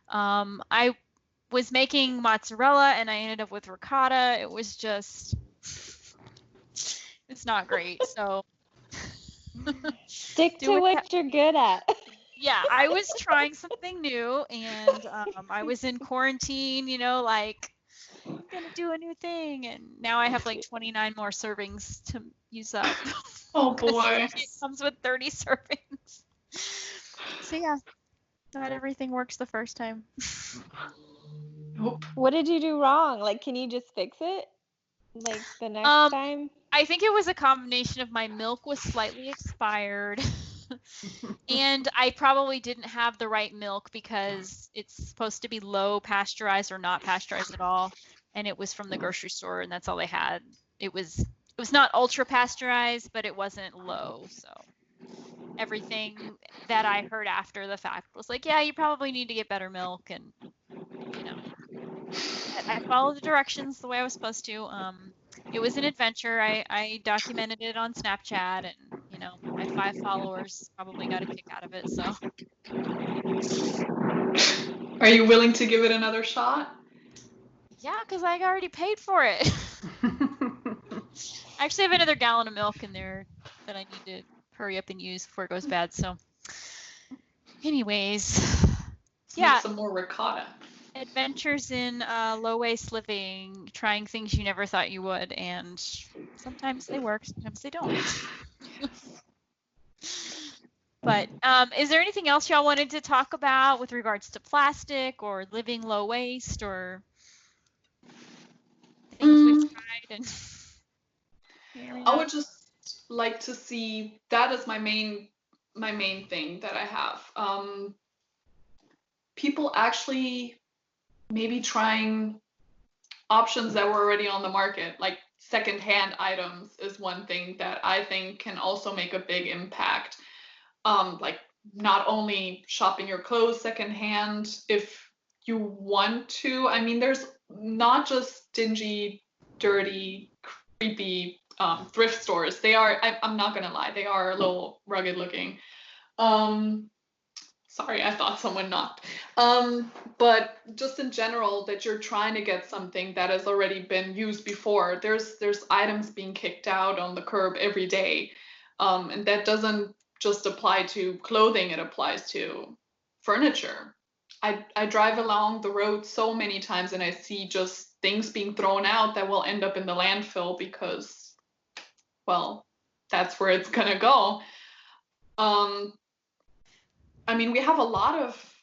I was making mozzarella and I ended up with ricotta. It was just, it's not great. So Stick to what you're good at. yeah, I was trying something new, and I was in quarantine, like I'm gonna do a new thing, and now I have like 29 more servings to use up. Oh boy. It comes with 30 servings. So yeah, not everything works the first time. Nope. What did you do wrong? Like, can you just fix it? Like the next time? I think it was a combination of my milk was slightly expired. And I probably didn't have the right milk because it's supposed to be low pasteurized or not pasteurized at all. And it was from the grocery store and that's all they had. It was not ultra pasteurized, but it wasn't low. So everything that I heard after the fact was like, yeah, you probably need to get better milk. And, I followed the directions the way I was supposed to. It was an adventure. I documented it on Snapchat, and my 5 followers probably got a kick out of it. So, Are you willing to give it another shot? yeah, because I already paid for it. I actually have another gallon of milk in there that I need to hurry up and use before it goes bad. So, anyways, yeah. Make some more ricotta. Adventures in low waste living, trying things you never thought you would, and sometimes they work, sometimes they don't. But is there anything else y'all wanted to talk about with regards to plastic or living low waste or things we've tried? And I would just like to see, that is my main thing that I have. People actually maybe trying options that were already on the market, like secondhand items is one thing that I think can also make a big impact. Like not only shopping your clothes secondhand if you want to. I mean, there's not just dingy, dirty, creepy thrift stores. They are, I'm not gonna lie, they are a little rugged looking. Sorry, I thought someone knocked. But just in general, that you're trying to get something that has already been used before. There's items being kicked out on the curb every day. And that doesn't just apply to clothing, it applies to furniture. I drive along the road so many times and I see just things being thrown out that will end up in the landfill because, well, that's where it's gonna go. I mean, we have a lot of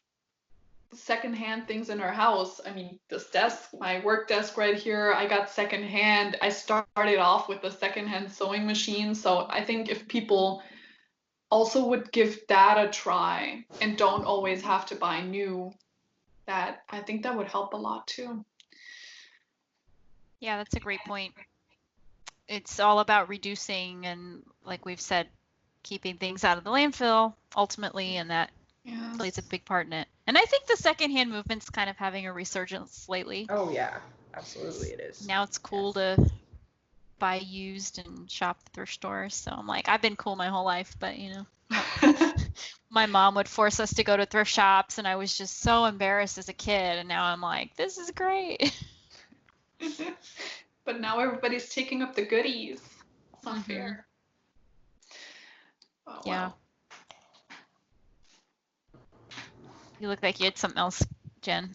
secondhand things in our house. I mean, this desk, my work desk right here, I got secondhand. I started off with a secondhand sewing machine. So I think if people also would give that a try and don't always have to buy new, that I think that would help a lot too. yeah, that's a great point. It's all about reducing and, like we've said, keeping things out of the landfill ultimately, and that plays a big part in it. And I think the secondhand movement's kind of having a resurgence lately. Oh yeah, absolutely it is. Now it's cool to buy used and shop at thrift stores. So I'm like, I've been cool my whole life, but my mom would force us to go to thrift shops, and I was just so embarrassed as a kid. And now I'm like, this is great. But now everybody's taking up the goodies. It's not fair. Oh, yeah. well. You look like you had something else, Jen.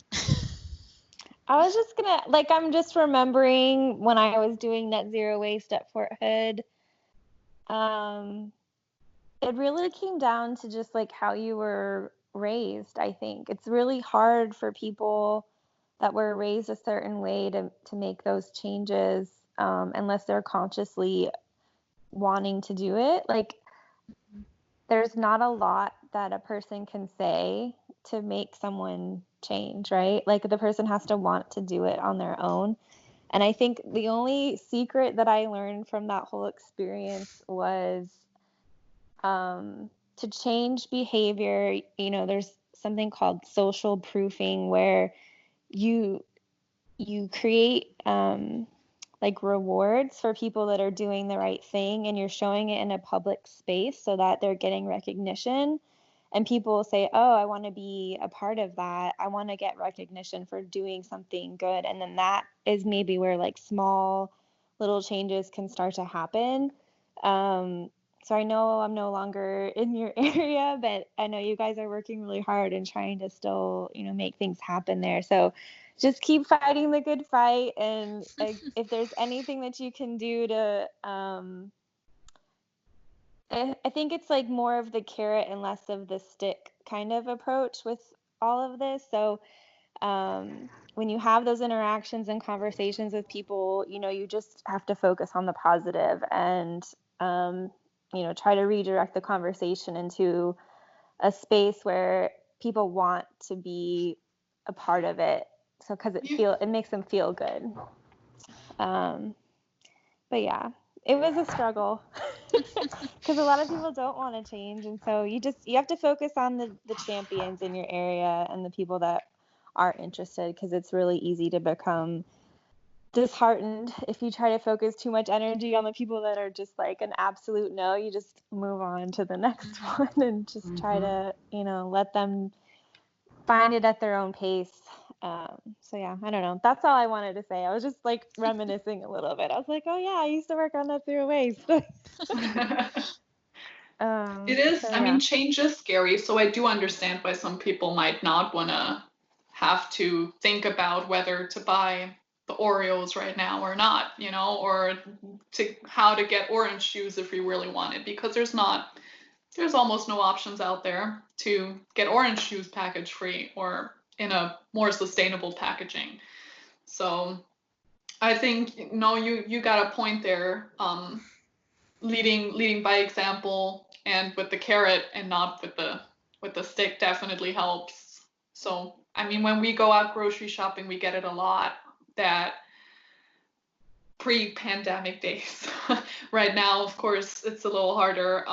I was just gonna, I'm just remembering when I was doing net zero waste at Fort Hood. It really came down to just how you were raised, I think. It's really hard for people that were raised a certain way to make those changes, unless they're consciously wanting to do it. Like, there's not a lot that a person can say to make someone change, right? Like, the person has to want to do it on their own. And I think the only secret that I learned from that whole experience was to change behavior. There's something called social proofing, where you create like rewards for people that are doing the right thing, and you're showing it in a public space so that they're getting recognition. And people will say, oh, I want to be a part of that. I want to get recognition for doing something good. And then that is maybe where like small little changes can start to happen. So I know I'm no longer in your area, but I know you guys are working really hard and trying to still, make things happen there. So just keep fighting the good fight. And if there's anything that you can do to, I think it's like more of the carrot and less of the stick kind of approach with all of this. So when you have those interactions and conversations with people, you just have to focus on the positive and, try to redirect the conversation into a space where people want to be a part of it. So because it makes them feel good. But yeah, it was a struggle because a lot of people don't want to change. And so you have to focus on the champions in your area and the people that are interested, because it's really easy to become disheartened if you try to focus too much energy on the people that are just like an absolute no. You just move on to the next one and just try to, let them find it at their own pace. So yeah, I don't know. That's all I wanted to say. I was just like reminiscing a little bit. I was like, oh yeah, I used to work on that zero waste. It is. So, I mean, change is scary. So I do understand why some people might not want to have to think about whether to buy the Oreos right now or not, or how to get orange juice if we really want it, because there's almost no options out there to get orange juice package free or in a more sustainable packaging. So I think, you got a point there. Leading by example and with the carrot and not with the stick definitely helps. So, I mean, when we go out grocery shopping, we get it a lot, that pre-pandemic days. Right now, of course, it's a little harder.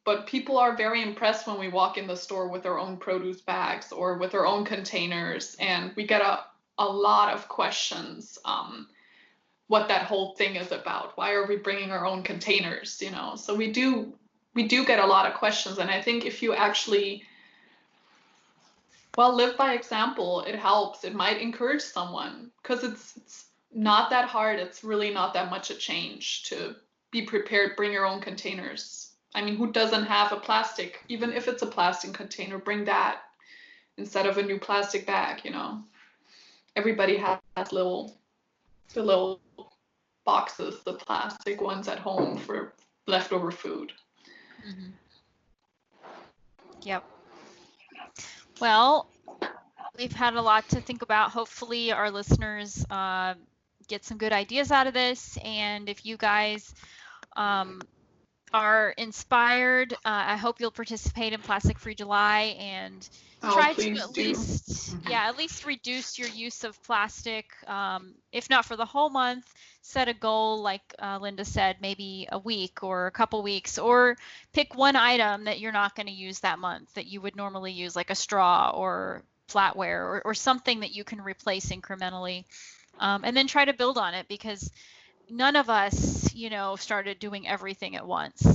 But people are very impressed when we walk in the store with our own produce bags or with our own containers, and we get a lot of questions, what that whole thing is about. Why are we bringing our own containers? So we do get a lot of questions, and I think if you actually, live by example, it helps. It might encourage someone, because it's not that hard. It's really not that much a change to be prepared, bring your own containers. I mean, who doesn't have a plastic? Even if it's a plastic container, bring that instead of a new plastic bag, Everybody has the little boxes, the plastic ones at home for leftover food. Mm-hmm. Yep. Well, we've had a lot to think about. Hopefully our listeners get some good ideas out of this. And if you guys are inspired, I hope you'll participate in Plastic Free July and try to at least reduce your use of plastic. If not for the whole month, set a goal, like Linda said, maybe a week or a couple weeks, or pick one item that you're not going to use that month that you would normally use, like a straw or flatware or something that you can replace incrementally, and then try to build on it, because none of us, started doing everything at once.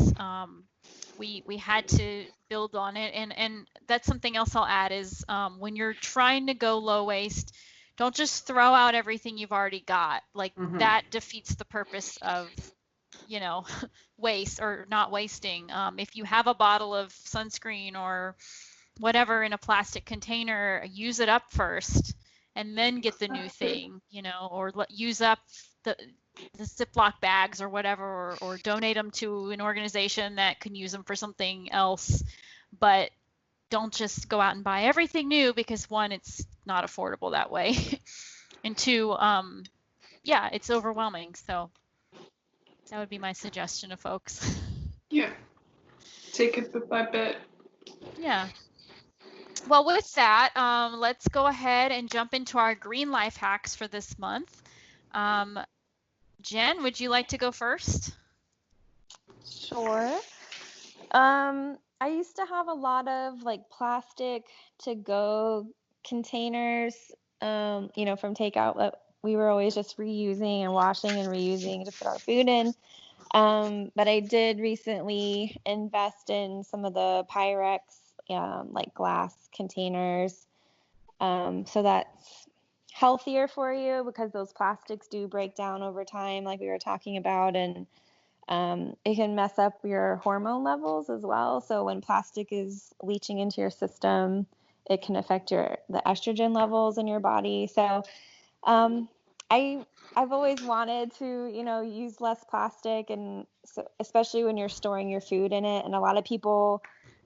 We had to build on it, and that's something else I'll add is when you're trying to go low waste, don't just throw out everything you've already got. Like that defeats the purpose of, waste or not wasting. If you have a bottle of sunscreen or whatever in a plastic container, use it up first and then get the new thing, or use up the Ziploc bags or whatever, or donate them to an organization that can use them for something else. But don't just go out and buy everything new, because one, it's not affordable that way. And two, yeah, it's overwhelming. So that would be my suggestion to folks. Yeah. Take it bit by bit. Yeah. Well, with that, let's go ahead and jump into our green life hacks for this month. Jen, would you like to go first? Sure. I used to have a lot of like plastic to go containers, from takeout that we were always just reusing and washing and reusing to put our food in. But I did recently invest in some of the Pyrex, like glass containers. So that's healthier for you because those plastics do break down over time, like we were talking about, and it can mess up your hormone levels as well. So when plastic is leaching into your system, it can affect the estrogen levels in your body. So I've always wanted to, use less plastic, and so, especially when you're storing your food in it. And a lot of people,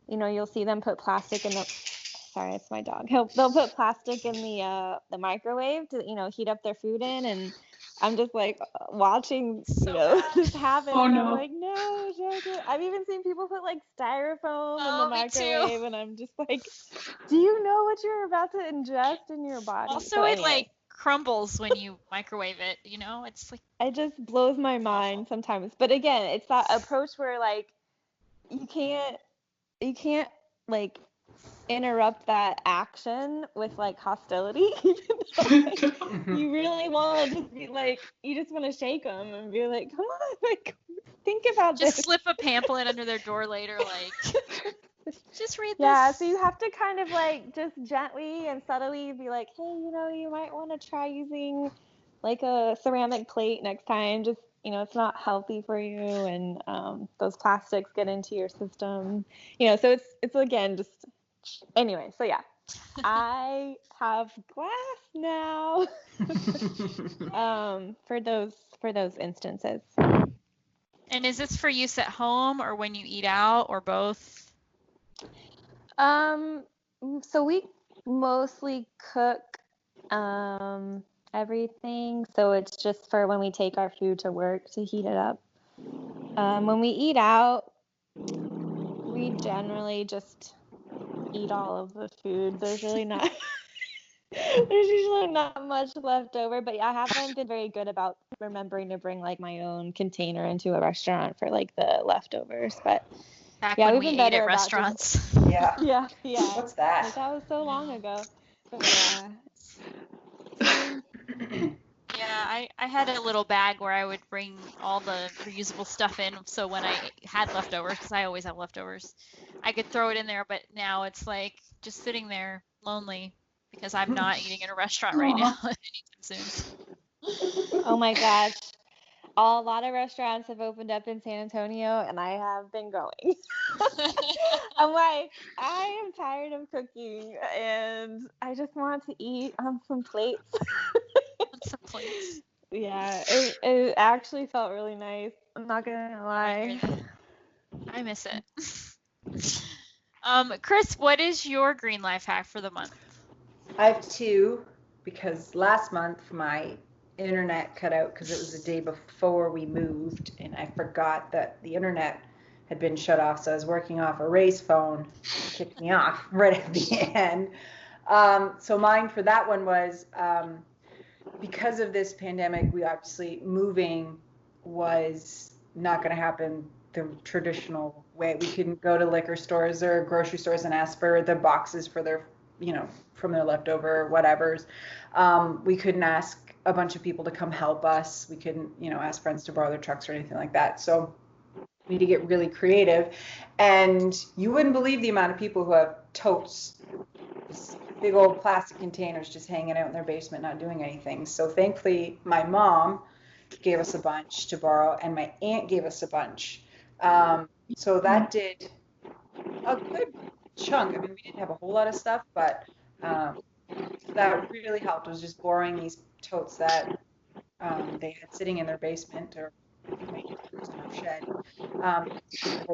you'll see them put plastic in the. Sorry, it's my dog. They'll put plastic in the microwave to, heat up their food in, and I'm just like watching, this happen. Oh, and no. I'm like, no, don't do it. I've even seen people put like styrofoam in the Me too. microwave, and I'm just like, do you know what you're about to ingest in your body? Also, So it anyway, like crumbles when you microwave it, it's like, it just blows my mind sometimes. But again, it's that approach where like you can't like interrupt that action with like hostility. Even though, like, you really want to just be like, you just want to shake them and be like, come on, like think about just this. slip a pamphlet under their door later, like, just read this. Yeah, so you have to kind of like just gently and subtly be like, hey, you might want to try using like a ceramic plate next time. Just, it's not healthy for you, and those plastics get into your system. So it's again just anyway. So yeah, I have glass now for those instances. And is this for use at home or when you eat out or both? So we mostly cook everything, so it's just for when we take our food to work to heat it up. When we eat out, we generally just eat all of the food. There's usually not much left over, but I haven't been very good about remembering to bring like my own container into a restaurant for like the leftovers. But Back yeah, when we've we been ate better at about restaurants. Yeah. Yeah. What's that? Like, that was so long ago. But Yeah, I had a little bag where I would bring all the reusable stuff in, so when I had leftovers, because I always have leftovers, I could throw it in there. But now it's like just sitting there lonely because I'm not eating in a restaurant right now anytime soon. oh my gosh. A lot of restaurants have opened up in San Antonio, and I have been going. I'm like, I am tired of cooking, and I just want to eat on some plates. Some plates. Yeah, it actually felt really nice. I'm not gonna lie. I miss it. Chris, what is your green life hack for the month? I have two, because last month my internet cut out because it was the day before we moved, and I forgot that the internet had been shut off. So I was working off a Ray's phone, kicked me off right at the end. So mine for that one was, because of this pandemic, we obviously moving was not going to happen the traditional way. We couldn't go to liquor stores or grocery stores and ask for the boxes for their, from their leftover whatevers. We couldn't ask a bunch of people to come help us. We couldn't, ask friends to borrow their trucks or anything like that. So we need to get really creative. And you wouldn't believe the amount of people who have totes, big old plastic containers just hanging out in their basement, not doing anything. So thankfully, my mom gave us a bunch to borrow, and my aunt gave us a bunch. So that did a good chunk. I mean, we didn't have a whole lot of stuff, but that really helped. Was just borrowing these totes that they had sitting in their basement or shed that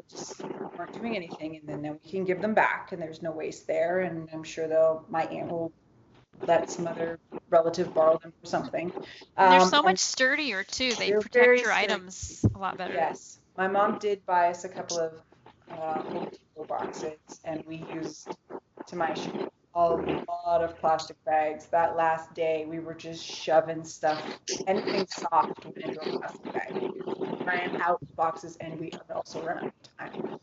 just aren't doing anything, and then we can give them back, and there's no waste there. And I'm sure my aunt will let some other relative borrow them for something. And they're so much sturdier too. They protect your items a lot better. Yes, my mom did buy us a couple of Home Depot boxes, and we used, to my shame, a lot of plastic bags. That last day, we were just shoving stuff, anything soft went into a plastic bag. We ran out of boxes, and we also ran out of time.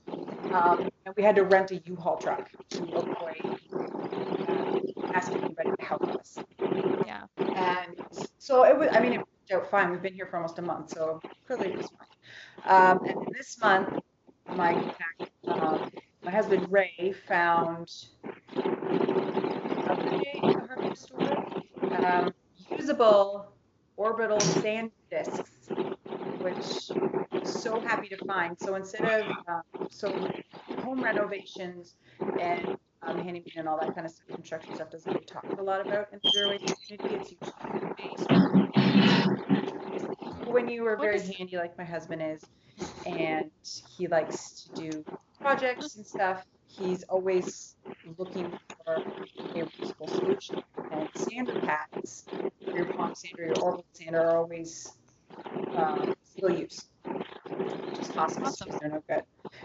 And we had to rent a U-Haul truck to avoid asking anybody to help us. Yeah. And so it worked out fine. We've been here for almost a month, so clearly it was fine. And this month, my husband Ray found other day in the hardware store usable orbital sand discs, which I'm so happy to find. So instead of home renovations and handyman and all that kind of stuff, construction stuff doesn't get talked a lot about in the zero waste community. It's usually when you are very handy like my husband is, and he likes to do projects and stuff, he's always looking for a reusable solution. And sander pads, your pond sander, your orbital sander, are always single use. Just awesome. They're no good.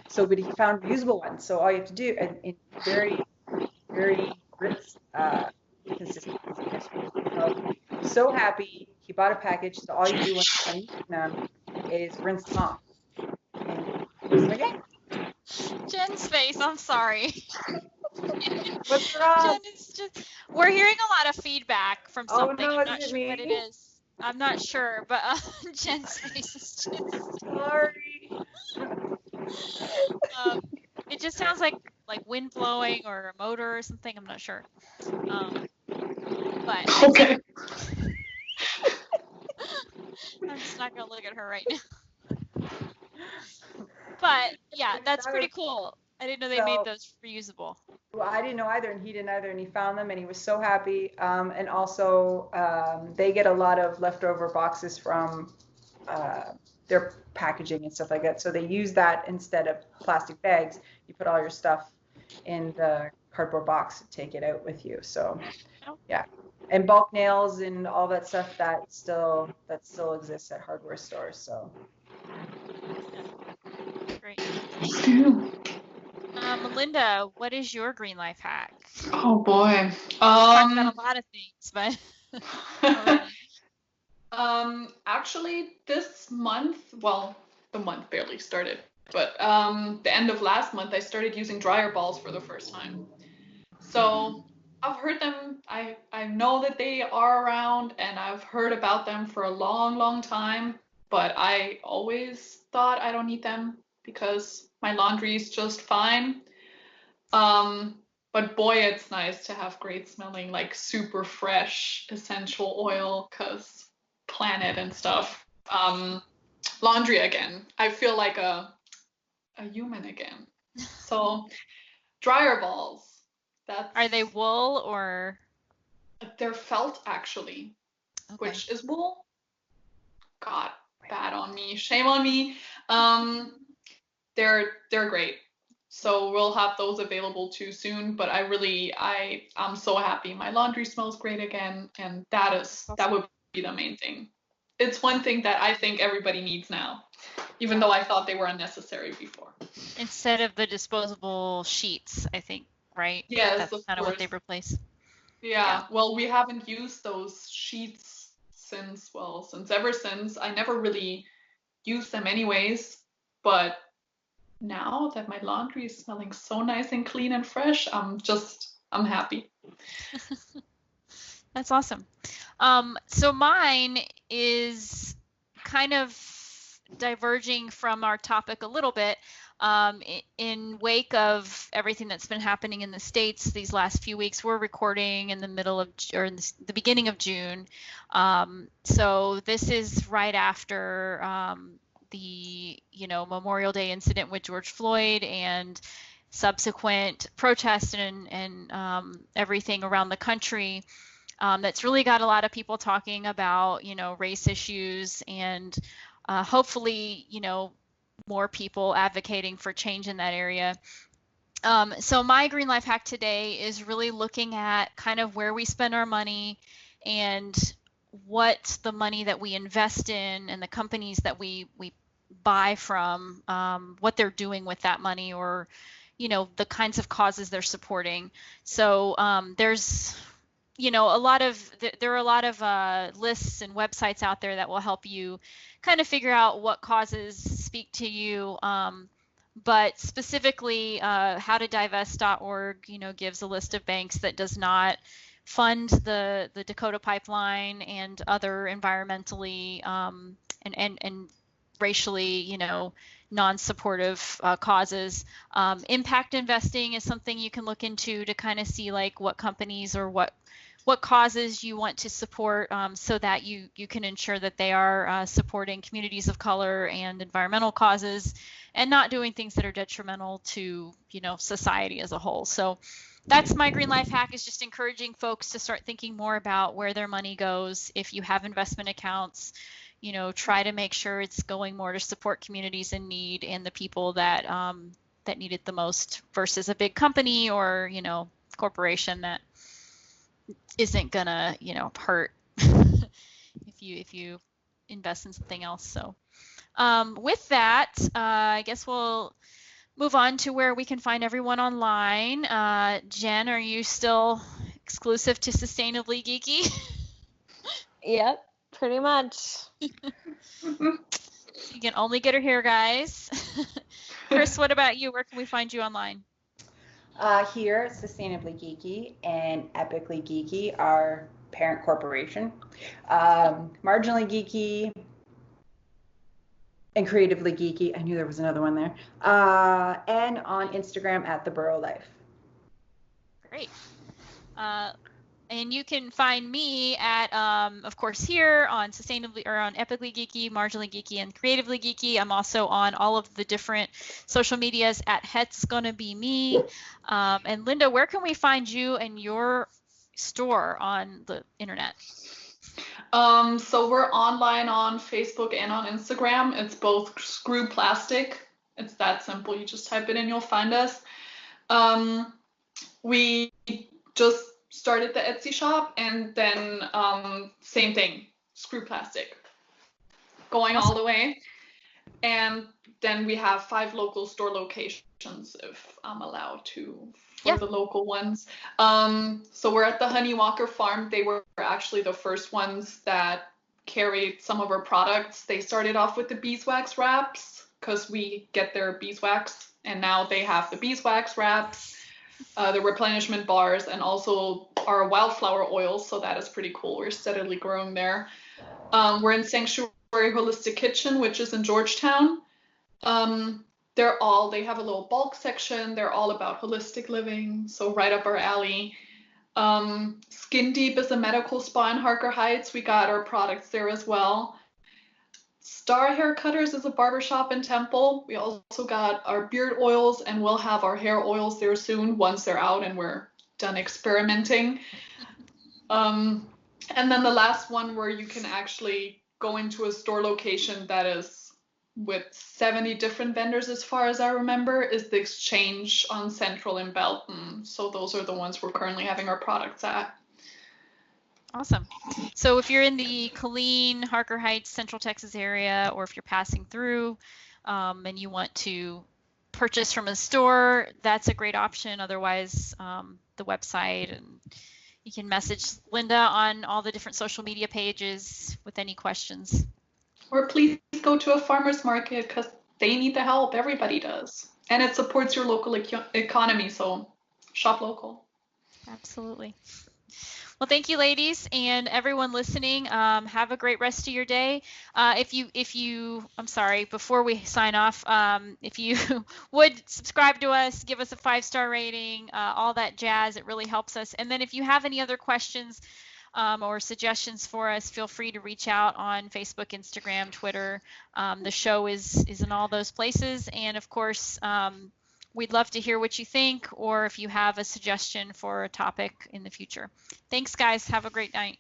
So, but he found reusable ones. So all you have to do, and in very, very consistent. So happy he bought a package. So all you do when you're using them is rinse them off. Jen's face, I'm sorry. What's wrong? Jen is just, we're hearing a lot of feedback from something. Oh, no, I'm not is it sure me? what it is. I'm not sure, but Jen's face is just. Sorry. It just sounds like wind blowing or a motor or something. I'm not sure. But Okay. I'm just not gonna look at her right now. But yeah, that's pretty cool. I didn't know they made those reusable. Well, I didn't know either, and he didn't either, and he found them, and he was so happy. And also, they get a lot of leftover boxes from their packaging and stuff like that. So they use that instead of plastic bags. You put all your stuff in the cardboard box and take it out with you. So, yeah. And bulk nails and all that stuff that still exists at hardware stores. So. Great. Melinda, what is your green life hack? Oh boy. Talked about a lot of things, but actually this month, well, the month barely started, but the end of last month I started using dryer balls for the first time. So I've heard them, I know that they are around, and I've heard about them for a long, long time, but I always thought I don't need them because my laundry is just fine. But boy, it's nice to have great smelling, like super fresh essential oil, cause planet and stuff. Laundry again. I feel like a human again. So dryer balls. Are they wool or? They're felt actually, which is wool. God, bad on me. Shame on me. They're great. So we'll have those available too soon. But I'm so happy. My laundry smells great again, and that would be the main thing. It's one thing that I think everybody needs now, even though I thought they were unnecessary before. Instead of the disposable sheets, I think, right? Yes, that's kind of what they replace. Yeah. Well, we haven't used those sheets since ever since. I never really used them anyways, but now that my laundry is smelling so nice and clean and fresh, I'm happy. That's awesome. So mine is kind of diverging from our topic a little bit. In wake of everything that's been happening in the States these last few weeks, we're recording in the middle of, or in the beginning of June. So this is right after the Memorial Day incident with George Floyd and subsequent protests and everything around the country. That's really got a lot of people talking about race issues and hopefully, more people advocating for change in that area. So my green life hack today is really looking at kind of where we spend our money and what the money that we invest in and the companies that we buy from, what they're doing with that money, or the kinds of causes they're supporting. So there's there are a lot of lists and websites out there that will help you kind of figure out what causes speak to you. But specifically, howtodivest.org, gives a list of banks that does not fund the Dakota pipeline and other environmentally and racially, non-supportive causes. Impact investing is something you can look into to kind of see like what companies or what causes you want to support, so that you can ensure that they are supporting communities of color and environmental causes and not doing things that are detrimental to society as a whole. So that's my green life hack, is just encouraging folks to start thinking more about where their money goes. If you have investment accounts, try to make sure it's going more to support communities in need and the people that that need it the most, versus a big company or corporation that isn't gonna hurt if you invest in something else. So with that, I guess we'll move on to where we can find everyone online. Jen, are you still exclusive to Sustainably Geeky? Yep, pretty much. You can only get her here, guys. Chris, what about you? Where can we find you online? Here, Sustainably Geeky and Epically Geeky, our parent corporation. Marginally Geeky and Creatively Geeky. I knew there was another one there. And on Instagram at The Borough Life. Great. And you can find me at, of course, here on Sustainably, or on Epically Geeky, Marginally Geeky, and Creatively Geeky. I'm also on all of the different social medias at Het's Gonna Be Me. And Linda, where can we find you and your store on the internet? So we're online on Facebook and on Instagram. It's both Screw Plastic. It's that simple. You just type it in, you'll find us. We just started the Etsy shop, and then same thing, Screw Plastic, going all the way. And then we have 5 local store locations, if I'm allowed to, for the local ones. So we're at the Honey Walker Farm. They were actually the first ones that carried some of our products. They started off with the beeswax wraps because we get their beeswax, and now they have the beeswax wraps, the replenishment bars, and also our wildflower oils. So that is pretty cool. We're steadily growing there. We're in Sanctuary Holistic Kitchen, which is in Georgetown. They have a little bulk section. They're all about holistic living, so right up our alley. Skin Deep is a medical spa in Harker Heights. We got our products there as well. Star Hair Cutters is a barbershop in Temple. We also got our beard oils, and we'll have our hair oils there soon once they're out and we're done experimenting. And then the last one, where you can actually go into a store location that is with 70 different vendors, as far as I remember, is the Exchange on Central in Belton. So those are the ones we're currently having our products at. Awesome. So if you're in the Killeen, Harker Heights, Central Texas area, or if you're passing through and you want to purchase from a store, that's a great option. Otherwise, the website, and you can message Linda on all the different social media pages with any questions. Or please go to a farmer's market, because they need the help. Everybody does. And it supports your local economy, so shop local. Absolutely. Well, thank you, ladies, and everyone listening. Have a great rest of your day. I'm sorry, before we sign off, if you would subscribe to us, give us a 5-star rating, all that jazz, it really helps us. And then if you have any other questions or suggestions for us, feel free to reach out on Facebook, Instagram, Twitter. The show is in all those places. And of course, we'd love to hear what you think, or if you have a suggestion for a topic in the future. Thanks, guys. Have a great night.